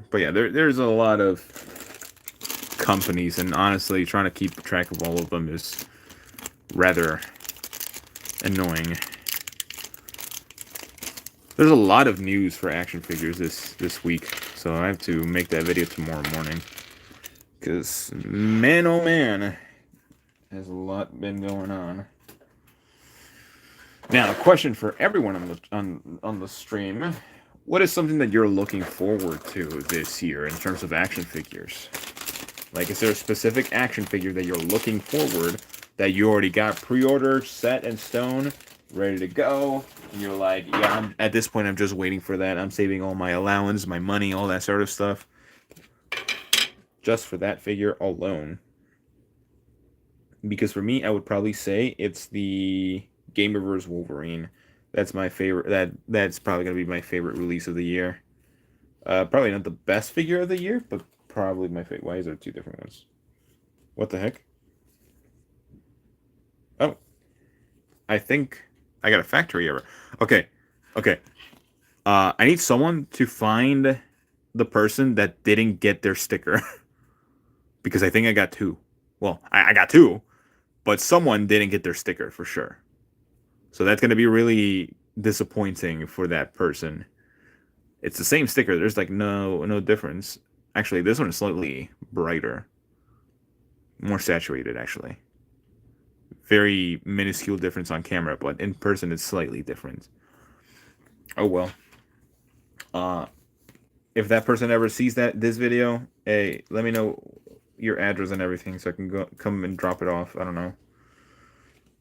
But yeah, there's a lot of companies, and honestly, trying to keep track of all of them is rather annoying. There's a lot of news for action figures this week, so I have to make that video tomorrow morning. Because, man, oh man, has a lot been going on. Now, a question for everyone on the stream. What is something that you're looking forward to this year in terms of action figures? Like, is there a specific action figure that you're looking forward that you already got pre-ordered, set in stone, ready to go, and you're like, yeah, at this point, I'm just waiting for that. I'm saving all my allowance, my money, all that sort of stuff, just for that figure alone. Because for me, I would probably say it's the Game Reverse Wolverine. That's my favorite. That's probably gonna be my favorite release of the year. Probably not the best figure of the year, but probably my favorite. Why is there two different ones? What the heck? Oh, I think I got a factory error. Okay. I need someone to find the person that didn't get their sticker. Because I think I got two. Well, I got two, but someone didn't get their sticker for sure. So that's going to be really disappointing for that person. It's the same sticker. There's like no difference. Actually, this one is slightly brighter. More saturated, actually. Very minuscule difference on camera, but in person it's slightly different. Oh well. If that person ever sees this video, hey, let me know your address and everything so I can come and drop it off. I don't know.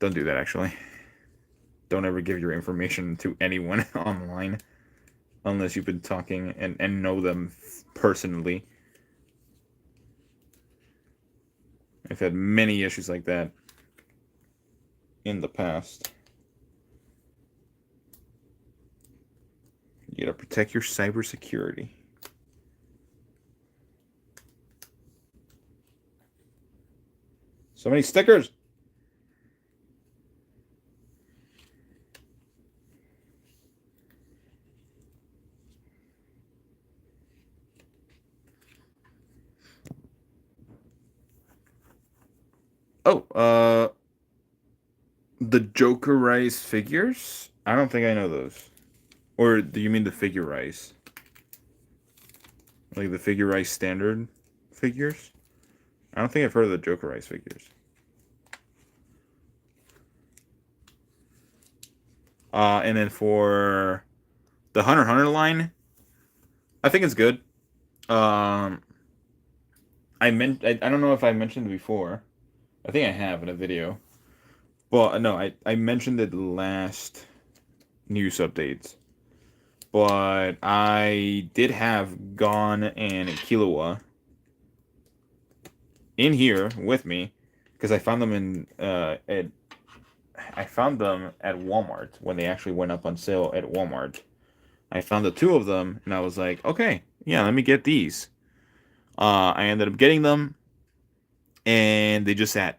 Don't do that, actually. Don't ever give your information to anyone online unless you've been talking and know them personally. I've had many issues like that in the past. You gotta protect your cybersecurity. So many stickers! Oh, the Joker Rise figures? I don't think I know those. Or do you mean the figure Rise? Like the figure Rise standard figures? I don't think I've heard of the Joker Rise figures. And then for the Hunter x Hunter line, I think it's good. I don't know if I mentioned it before. I think I have in a video. Well, no, I mentioned it last news updates. But I did have Gon and Killua in here with me because I found them I found them at Walmart when they actually went up on sale at Walmart. I found the two of them and I was like, okay, yeah, let me get these. I ended up getting them and they just sat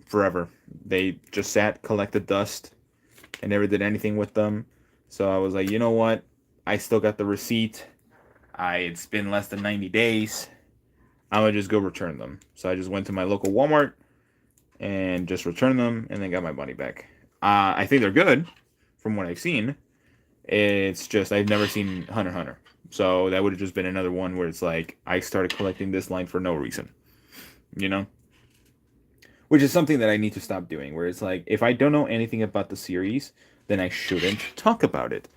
forever. They just sat, collected dust, and never did anything with them. So I was like, you know what? I still got the receipt. It's been less than 90 days. I'm gonna just go return them. So I just went to my local Walmart and just returned them and then got my money back. I think they're good from what I've seen. It's just I've never seen Hunter x Hunter. So that would have just been another one where it's like I started collecting this line for no reason. You know? Which is something that I need to stop doing, where it's like if I don't know anything about the series, then I shouldn't talk about it.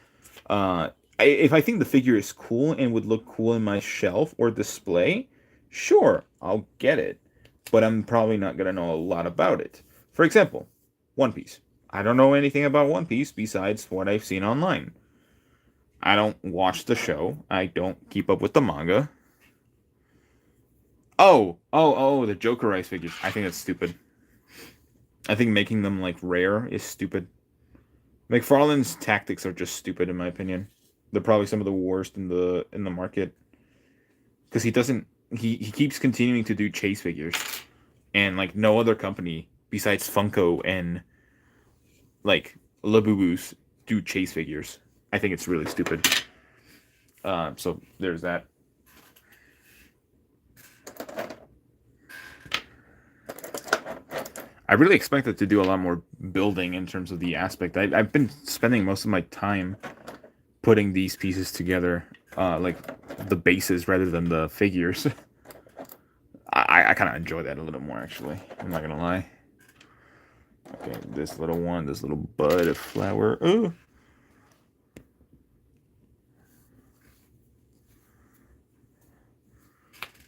If I think the figure is cool and would look cool in my shelf or display, sure, I'll get it. But I'm probably not going to know a lot about it. For example, One Piece. I don't know anything about One Piece besides what I've seen online. I don't watch the show. I don't keep up with the manga. The Jokerized figures. I think that's stupid. I think making them like rare is stupid. McFarlane's tactics are just stupid in my opinion. They're probably some of the worst in the market because he doesn't he keeps continuing to do chase figures and like no other company besides Funko and like Labubu's do chase figures. I think it's really stupid. So there's that. I really expected to do a lot more building in terms of the aspect. I've been spending most of my time putting these pieces together, like the bases rather than the figures. I kind of enjoy that a little more, actually. I'm not gonna lie. Okay, this little one, this little bud of flower. Ooh.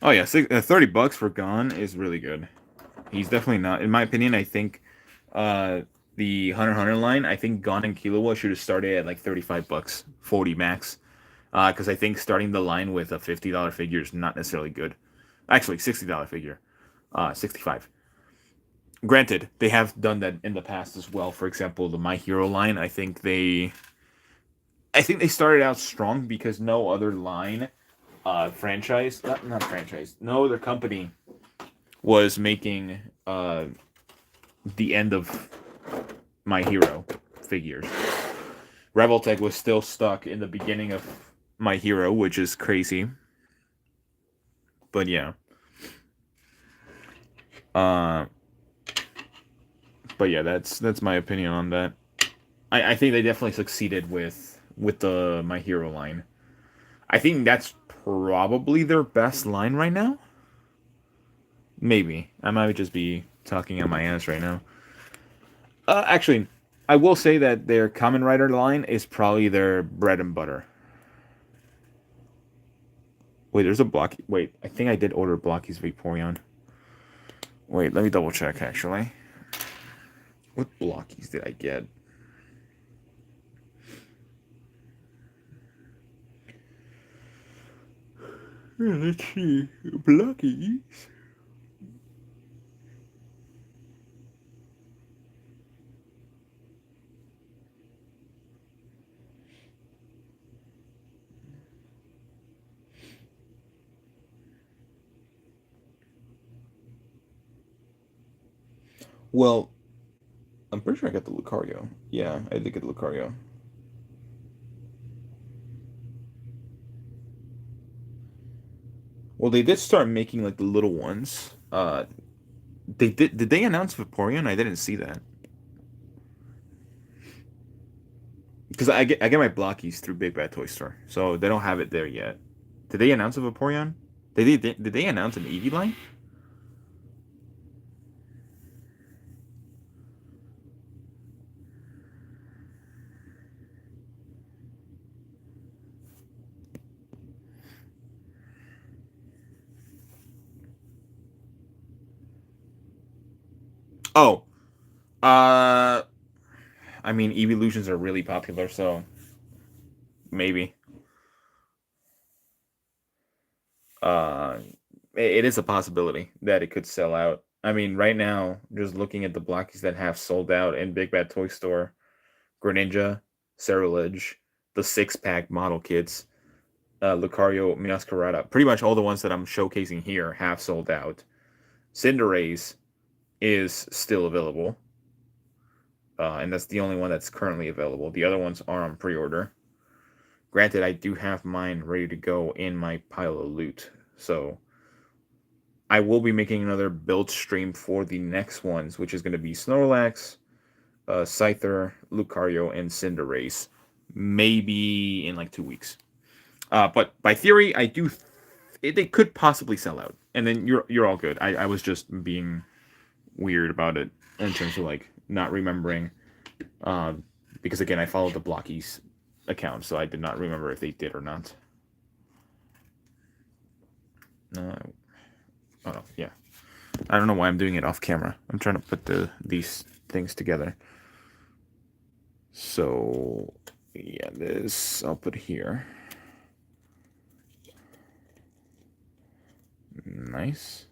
Oh yeah, $30 for Gon is really good. He's definitely not, in my opinion. I think the Hunter x Hunter line. I think Gon and Killua should have started at like $35, 40 max. Because I think starting the line with a $50 figure is not necessarily good. Actually, $60 figure, 65. Granted, they have done that in the past as well. For example, the My Hero line. I think they started out strong because no other line, franchise, not franchise, no other company was making the end of My Hero figures. Revoltech was still stuck in the beginning of My Hero, which is crazy. But yeah. But yeah, that's my opinion on that. I think they definitely succeeded with the My Hero line. I think that's probably their best line right now. Maybe. I might just be talking on my ass right now. Actually, I will say that their Kamen Rider line is probably their bread and butter. Wait, there's a block. Wait, I think I did order Blockies Vaporeon. Wait, let me double check actually. What Blockies did I get? Let's see. Blockies. Well, I'm pretty sure I got the Lucario. Yeah, I did get the Lucario. Well, they did start making like the little ones. They did they announce Vaporeon? I didn't see that. Because I get my Blockies through Big Bad Toy Store, so they don't have it there yet. Did they announce a Vaporeon? Did they announce an Eevee line? Oh, uh, I mean, evolutions are really popular, so maybe. Uh, it is a possibility that it could sell out. I mean, right now, just looking at the Blockies that have sold out in Big Bad Toy Store, Greninja, Cerulege, the 6-pack model kits, Lucario, Meowscarada, pretty much all the ones that I'm showcasing here have sold out. Cinderace is still available, and that's the only one that's currently available. The other ones are on pre-order. Granted, I do have mine ready to go in my pile of loot, so I will be making another build stream for the next ones, which is going to be Snorlax, Scyther, Lucario, and Cinderace. Maybe in like 2 weeks. But by theory, I do. They could possibly sell out, and then you're all good. I was just being weird about it in terms of like not remembering, because again I followed the Blockies account, so I did not remember if they did or not. No, oh no, yeah. I don't know why I'm doing it off camera. I'm trying to put these things together. So yeah, this I'll put here. Nice.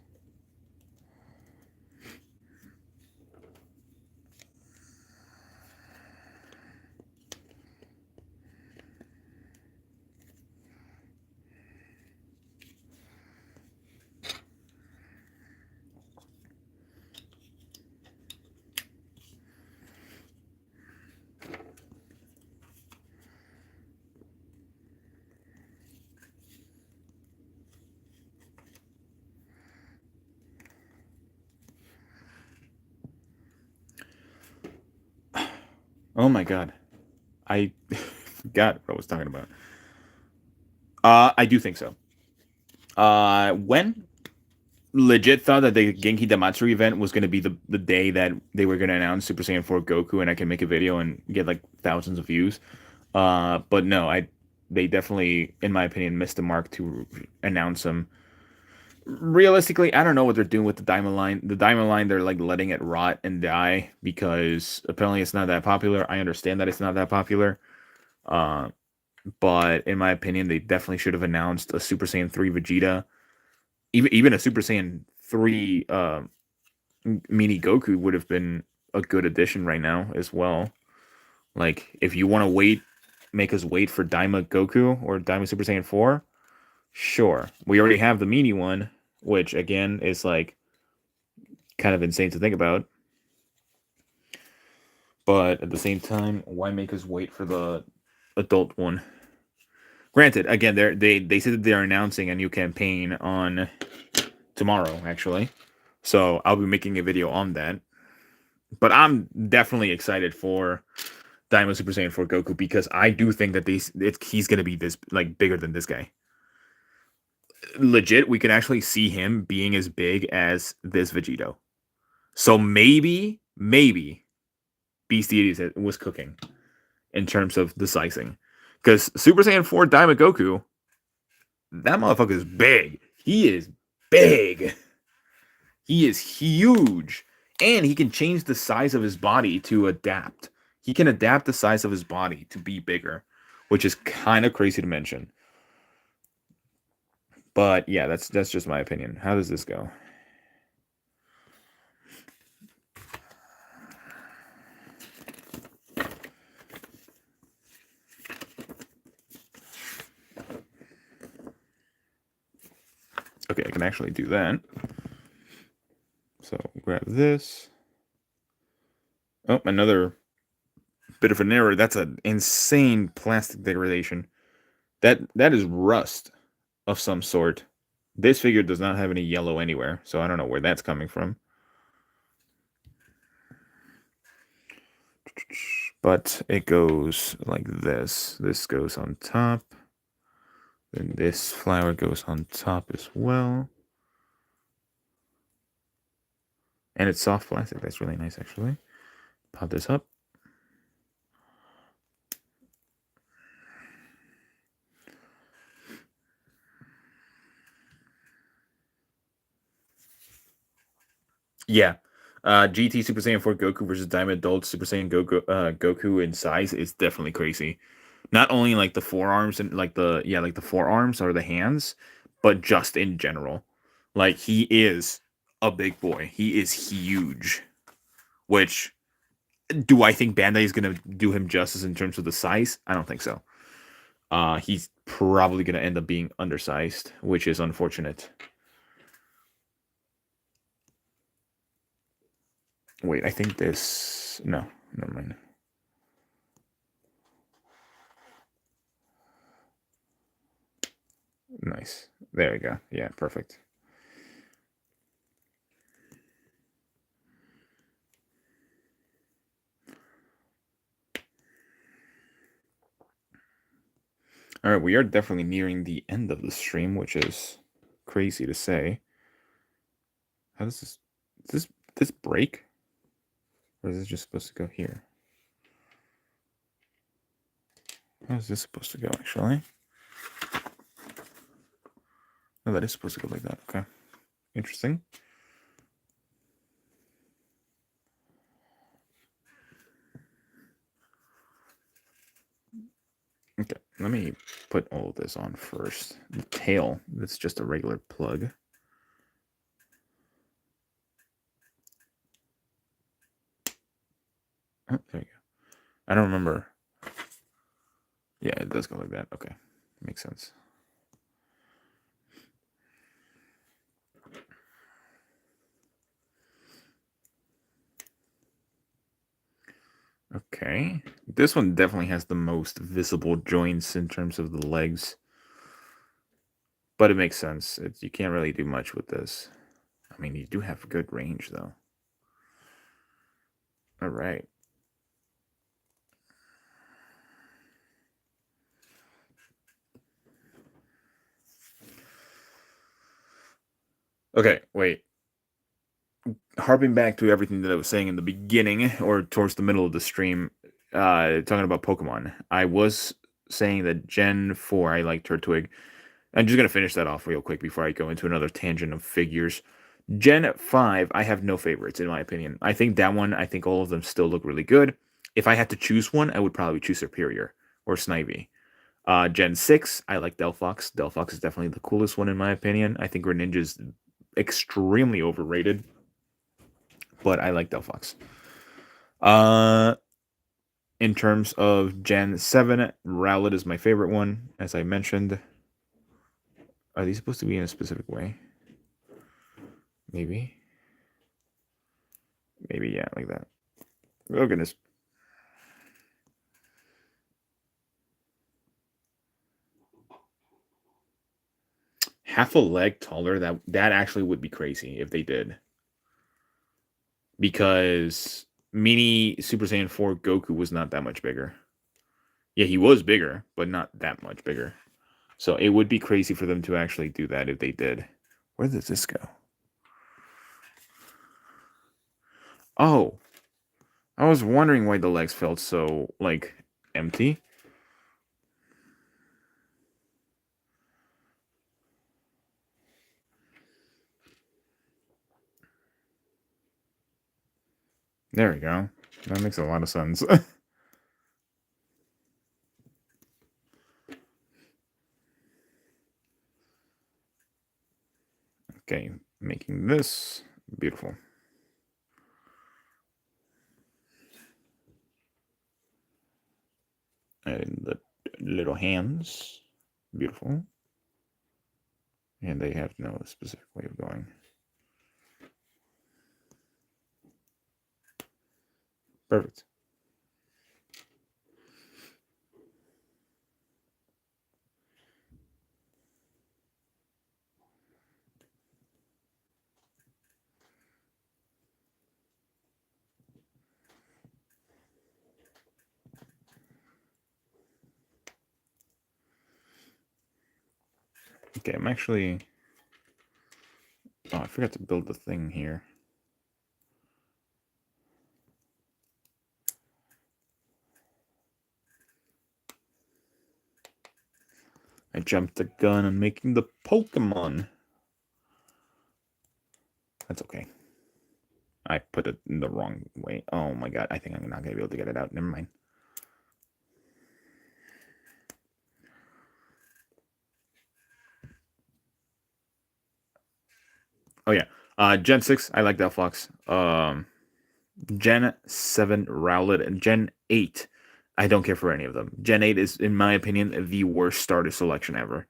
Oh my god. I forgot what I was talking about. I do think so. When legit thought that the Genki Damatsuri event was going to be the day that they were going to announce Super Saiyan 4 Goku and I can make a video and get like thousands of views. But no, they definitely, in my opinion, missed the mark to announce them. Realistically, I don't know what they're doing with the Diamond line. The Diamond line, they're like letting it rot and die because apparently it's not that popular. I understand that it's not that popular. Uh, but in my opinion, they definitely should have announced a Super Saiyan 3 Vegeta, even a Super Saiyan 3 mini Goku would have been a good addition right now as well. Like if you want to make us wait for Daima Goku or Daima Super Saiyan 4, sure. We already have the mini one, which again is like kind of insane to think about. But at the same time, why make us wait for the adult one? Granted, again, they said that they're announcing a new campaign on tomorrow, actually. So I'll be making a video on that. But I'm definitely excited for Daima Super Saiyan 4 Goku because I do think that he's gonna be this like bigger than this guy. Legit, we can actually see him being as big as this Vegito. So maybe Beast Deities was cooking in terms of the sizing. Because Super Saiyan 4 Daima Goku, that motherfucker is big. He is big. He is huge. And he can change the size of his body to adapt. He can adapt the size of his body to be bigger, which is kind of crazy to mention. But yeah, that's just my opinion. How does this go? Okay, I can actually do that. So grab this. Oh, another bit of an error. That's an insane plastic degradation. That is rust of some sort. This figure does not have any yellow anywhere, so I don't know where that's coming from. But it goes like this. This goes on top. Then this flower goes on top as well. And it's soft plastic. That's really nice, actually. Pop this up. Yeah. GT Super Saiyan 4 Goku versus Diamond Adult Super Saiyan Goku in size is definitely crazy. Not only like the forearms and like the forearms or the hands, but just in general. Like he is a big boy. He is huge. Which do I think Bandai is gonna do him justice in terms of the size? I don't think so. He's probably gonna end up being undersized, which is unfortunate. Wait, I think this. No, never mind. Nice. There we go. Yeah, perfect. All right, we are definitely nearing the end of the stream, which is crazy to say. How does this break? Or is this just supposed to go here? How is this supposed to go, actually? Oh, that is supposed to go like that. Okay. Interesting. Okay, let me put all of this on first. The tail, that's just a regular plug. Oh, there you go. I don't remember. Yeah, it does go like that. Okay, makes sense. Okay, this one definitely has the most visible joints in terms of the legs. But it makes sense. You can't really do much with this. I mean, you do have good range, though. All right. Okay, wait. Harping back to everything that I was saying in the beginning or towards the middle of the stream, talking about Pokemon, I was saying that Gen 4, I like Turtwig. I'm just going to finish that off real quick before I go into another tangent of figures. Gen 5, I have no favorites, in my opinion. I think that one, I think all of them still look really good. If I had to choose one, I would probably choose Superior or Snivy. Gen 6, I like Delphox. Delphox is definitely the coolest one, in my opinion. I think Greninja's extremely overrated, but I like Delphox. In terms of Gen 7, Rowlet is my favorite one, as I mentioned. Are these supposed to be in a specific way? Maybe. Maybe, yeah, like that. Oh, goodness. Half a leg taller, that actually would be crazy if they did. Because Mini Super Saiyan 4 Goku was not that much bigger. Yeah, he was bigger, but not that much bigger. So it would be crazy for them to actually do that if they did. Where does this go? Oh, I was wondering why the legs felt so, like, empty. There we go. That makes a lot of sense. Okay, making this beautiful. And the little hands, beautiful. And they have no specific way of going. Perfect. Okay, I'm actually... Oh, I forgot to build the thing here. I jumped the gun on making the Pokemon. That's okay. I put it in the wrong way. Oh my god, I think I'm not going to be able to get it out. Never mind. Oh yeah. Gen 6, I like Delphox. Gen 7 Rowlet, and Gen 8, I don't care for any of them. Gen 8 is, in my opinion, the worst starter selection ever.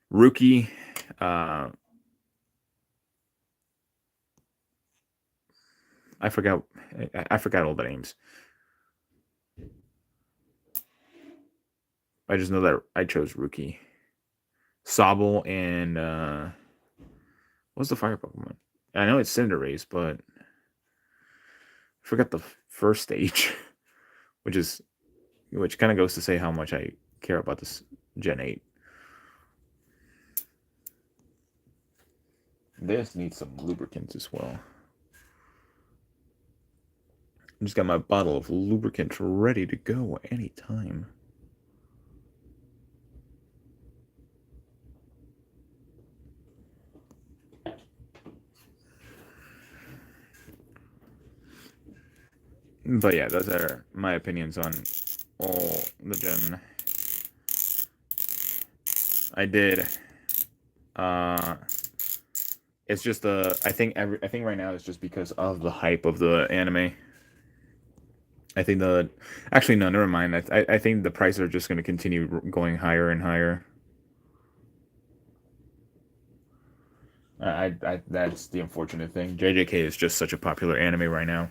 Rookie, I forgot I forgot all the names. I just know that I chose Rookie. Sobble and what's the fire Pokemon? I know it's Cinderace, but I forgot the first stage, which kind of goes to say how much I care about this Gen 8. This needs some lubricants as well. I just got my bottle of lubricant ready to go anytime. But yeah, those are my opinions on all the gen. I did. It's just I think right now it's just because of the hype of the anime. I think actually no, never mind. I think the prices are just going to continue going higher and higher. That's the unfortunate thing. JJK is just such a popular anime right now,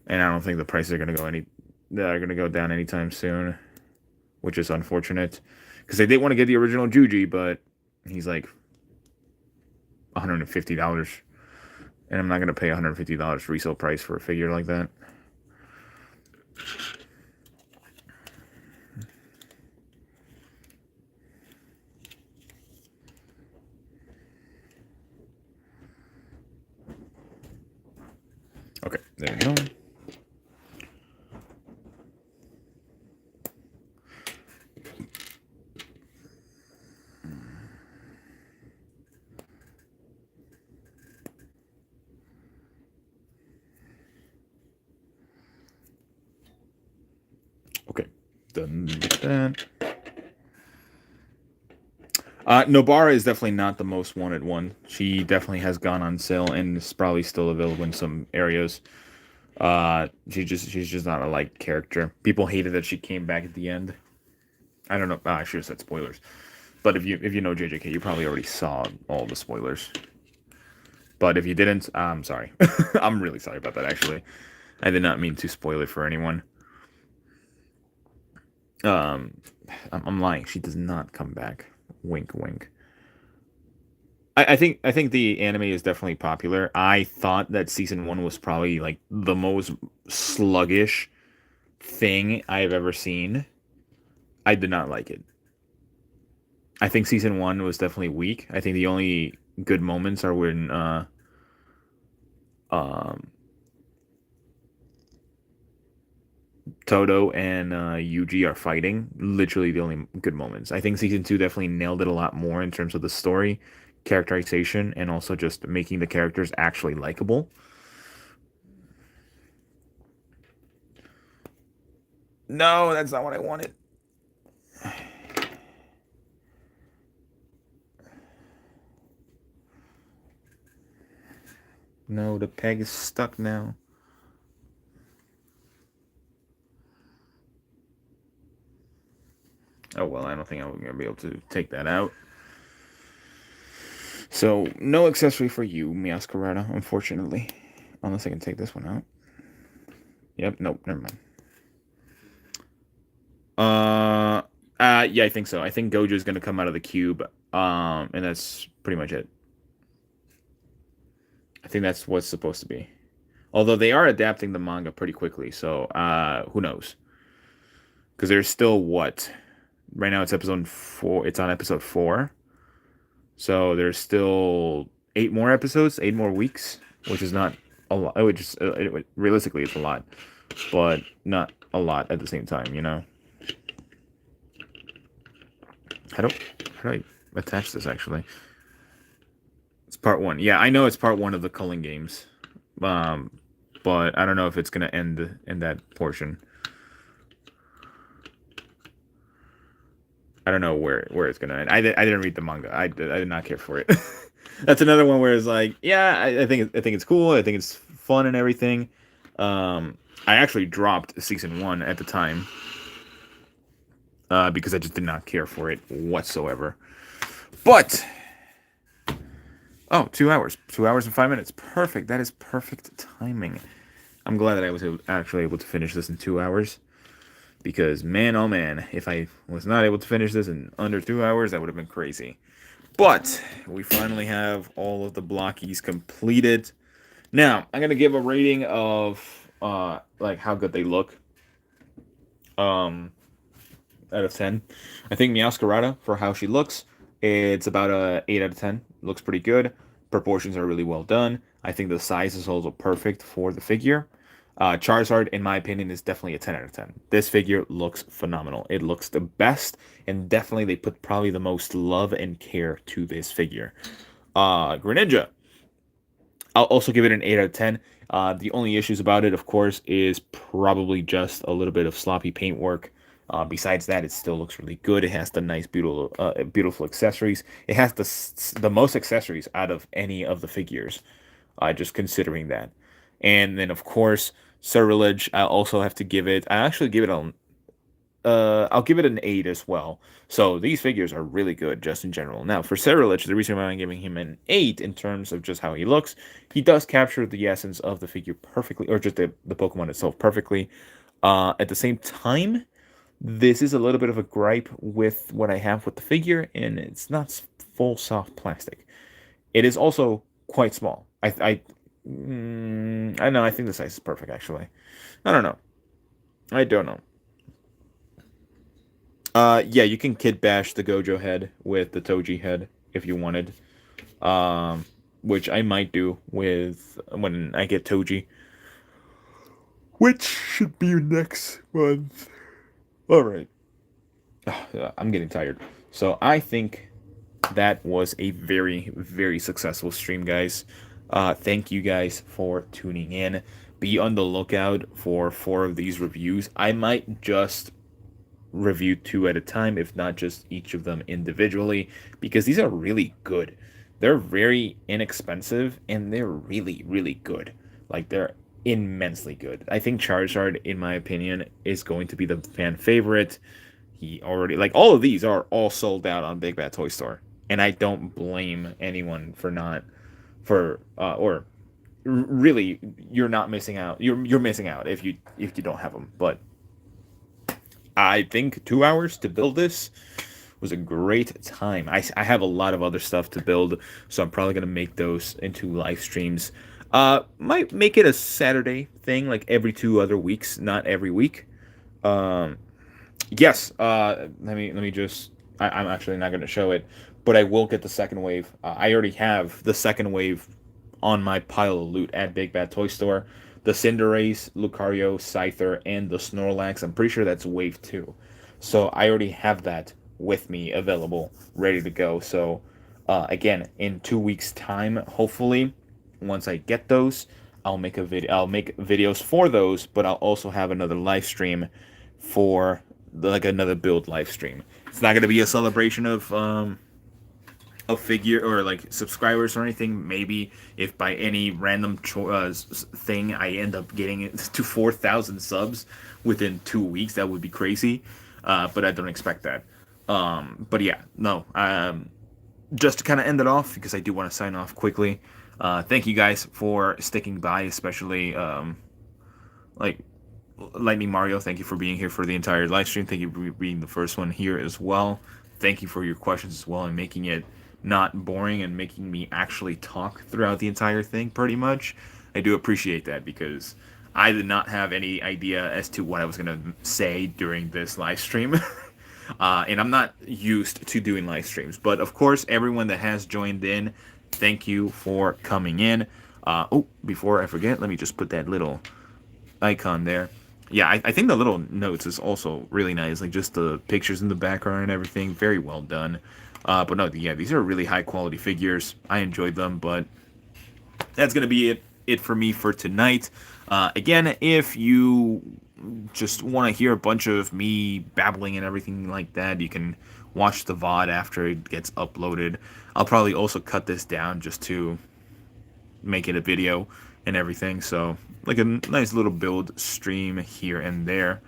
and I don't think the prices are going to go down anytime soon, which is unfortunate because they did want to get the original Juji, but he's like $150, and I'm not going to pay $150 resale price for a figure like that. Okay, there we go. Okay, done with that. Nobara is definitely not the most wanted one. She definitely has gone on sale and is probably still available in some areas. She's just not a liked character. People hated that she came back at the end. I don't know. I should have said spoilers. But if you know JJK, you probably already saw all the spoilers. But if you didn't, I'm sorry. I'm really sorry about that. Actually, I did not mean to spoil it for anyone. I'm lying. She does not come back. Wink, wink. I think the anime is definitely popular. I thought that season 1 was probably like the most sluggish thing I've ever seen. I did not like it. I think season 1 was definitely weak. I think the only good moments are when um, Toto and Yuji are fighting. Literally the only good moments. I think season 2 definitely nailed it a lot more in terms of the story, characterization, and also just making the characters actually likable. No, that's not what I wanted. No, the peg is stuck now. Oh well, I don't think I'm gonna be able to take that out. So no accessory for you, Miascarada, unfortunately. Unless I can take this one out. Yep, nope, never mind. Yeah, I think so. I think Gojo's gonna come out of the cube. And that's pretty much it. I think that's what's supposed to be. Although they are adapting the manga pretty quickly, so who knows? Because there's still what? Right now it's episode 4. It's on episode 4. So there's still 8 more episodes, 8 more weeks, which is not a lot. Realistically, it's a lot, but not a lot at the same time, you know? How do I attach this, actually? It's part 1. Yeah, I know it's part 1 of the Culling games. But I don't know if it's gonna end in that portion. I don't know where it's gonna end. I didn't read the manga. I did not care for it. That's another one where it's like, yeah, I think it's cool. I think it's fun and everything. I actually dropped season 1 at the time because I just did not care for it whatsoever. But oh, 2 hours, 2 hours and 5 minutes, perfect. That is perfect timing. I'm glad that I was actually able to finish this in 2 hours. Because man, oh man, if I was not able to finish this in under 2 hours, that would have been crazy. But we finally have all of the Blokees completed. Now I'm gonna give a rating of like how good they look. Out of 10. I think Meowscarada, for how she looks, it's about a 8 out of 10. Looks pretty good. Proportions are really well done. I think the size is also perfect for the figure. Charizard, in my opinion, is definitely a 10 out of 10. This figure looks phenomenal. It looks the best, and definitely they put probably the most love and care to this figure. Greninja, I'll also give it an 8 out of 10. The only issues about it, of course, is probably just a little bit of sloppy paintwork. Besides that, it still looks really good. It has the nice, beautiful accessories. It has the most accessories out of any of the figures. Just considering that, and then of course, Ceruledge. I also have to give it. I actually give it a I'll give it an 8 as well. So these figures are really good just in general. Now, for Ceruledge, the reason why I'm giving him an 8 in terms of just how he looks, he does capture the essence of the figure perfectly, or just the Pokemon itself perfectly. At the same time, this is a little bit of a gripe with what I have with the figure, and it's not full soft plastic. It is also quite small. I know, I think the size is perfect, actually. I don't know. I don't know. Yeah, you can kid bash the Gojo head with the Toji head if you wanted. Which I might do with when I get Toji, which should be next month. All right. I'm getting tired. So I think that was a very, very successful stream, guys. Thank you guys for tuning in. Be on the lookout for 4 of these reviews. I might just review 2 at a time, if not just each of them individually, because these are really good. They're very inexpensive and they're really, really good. Like, they're immensely good. I think Charizard, in my opinion, is going to be the fan favorite. He already, like, all of these are all sold out on Big Bad Toy Store, and I don't blame anyone for not for or really, you're not missing out. You're missing out if you don't have them. But I think 2 hours to build this was a great time. I have a lot of other stuff to build, so I'm probably gonna make those into live streams. Might make it a Saturday thing, like every 2 other weeks, not every week. Um, yes. Let me just. I'm actually not gonna show it, but I will get the second wave. I already have the second wave on my pile of loot at Big Bad Toy Store. The Cinderace, Lucario, Scyther, and the Snorlax. I'm pretty sure that's wave 2. So I already have that with me available, ready to go. So again, in 2 weeks' time, hopefully, once I get those, I'll make a video. I'll make videos for those, but I'll also have another live stream for like another build live stream. It's not gonna be a celebration of a figure or like subscribers or anything. Maybe if by any random thing I end up getting it to 4,000 subs within 2 weeks, that would be crazy. But I don't expect that. But yeah, no. Just to kind of end it off, because I do want to sign off quickly. Thank you guys for sticking by, especially like Lightning Mario. Thank you for being here for the entire live stream. Thank you for being the first one here as well. Thank you for your questions as well and making it not boring and making me actually talk throughout the entire thing, pretty much. I do appreciate that, because I did not have any idea as to what I was going to say during this live stream. And I'm not used to doing live streams. But of course, everyone that has joined in, thank you for coming in. Oh, before I forget, let me just put that little icon there. Yeah, I think the little notes is also really nice. Like, just the pictures in the background and everything. Very well done. But no, yeah, these are really high quality figures. I enjoyed them, but that's going to be it it for me for tonight. Again, if you just want to hear a bunch of me babbling and everything like that, you can watch the VOD after it gets uploaded. I'll probably also cut this down just to make it a video and everything, so like a nice little build stream here and there.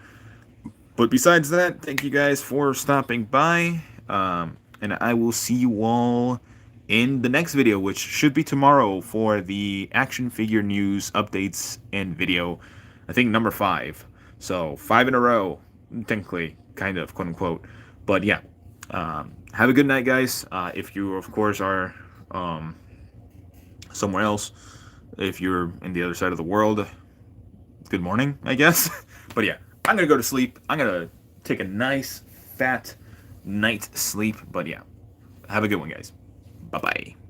But besides that, thank you guys for stopping by, and I will see you all in the next video, which should be tomorrow for the action figure news updates and video. I think number 5. So 5 in a row, technically, kind of, quote unquote. But yeah, have a good night, guys. If you, of course, are somewhere else, if you're in the other side of the world, good morning, I guess. But yeah, I'm gonna go to sleep. I'm gonna take a nice fat night sleep. But yeah, have a good one, guys. Bye bye.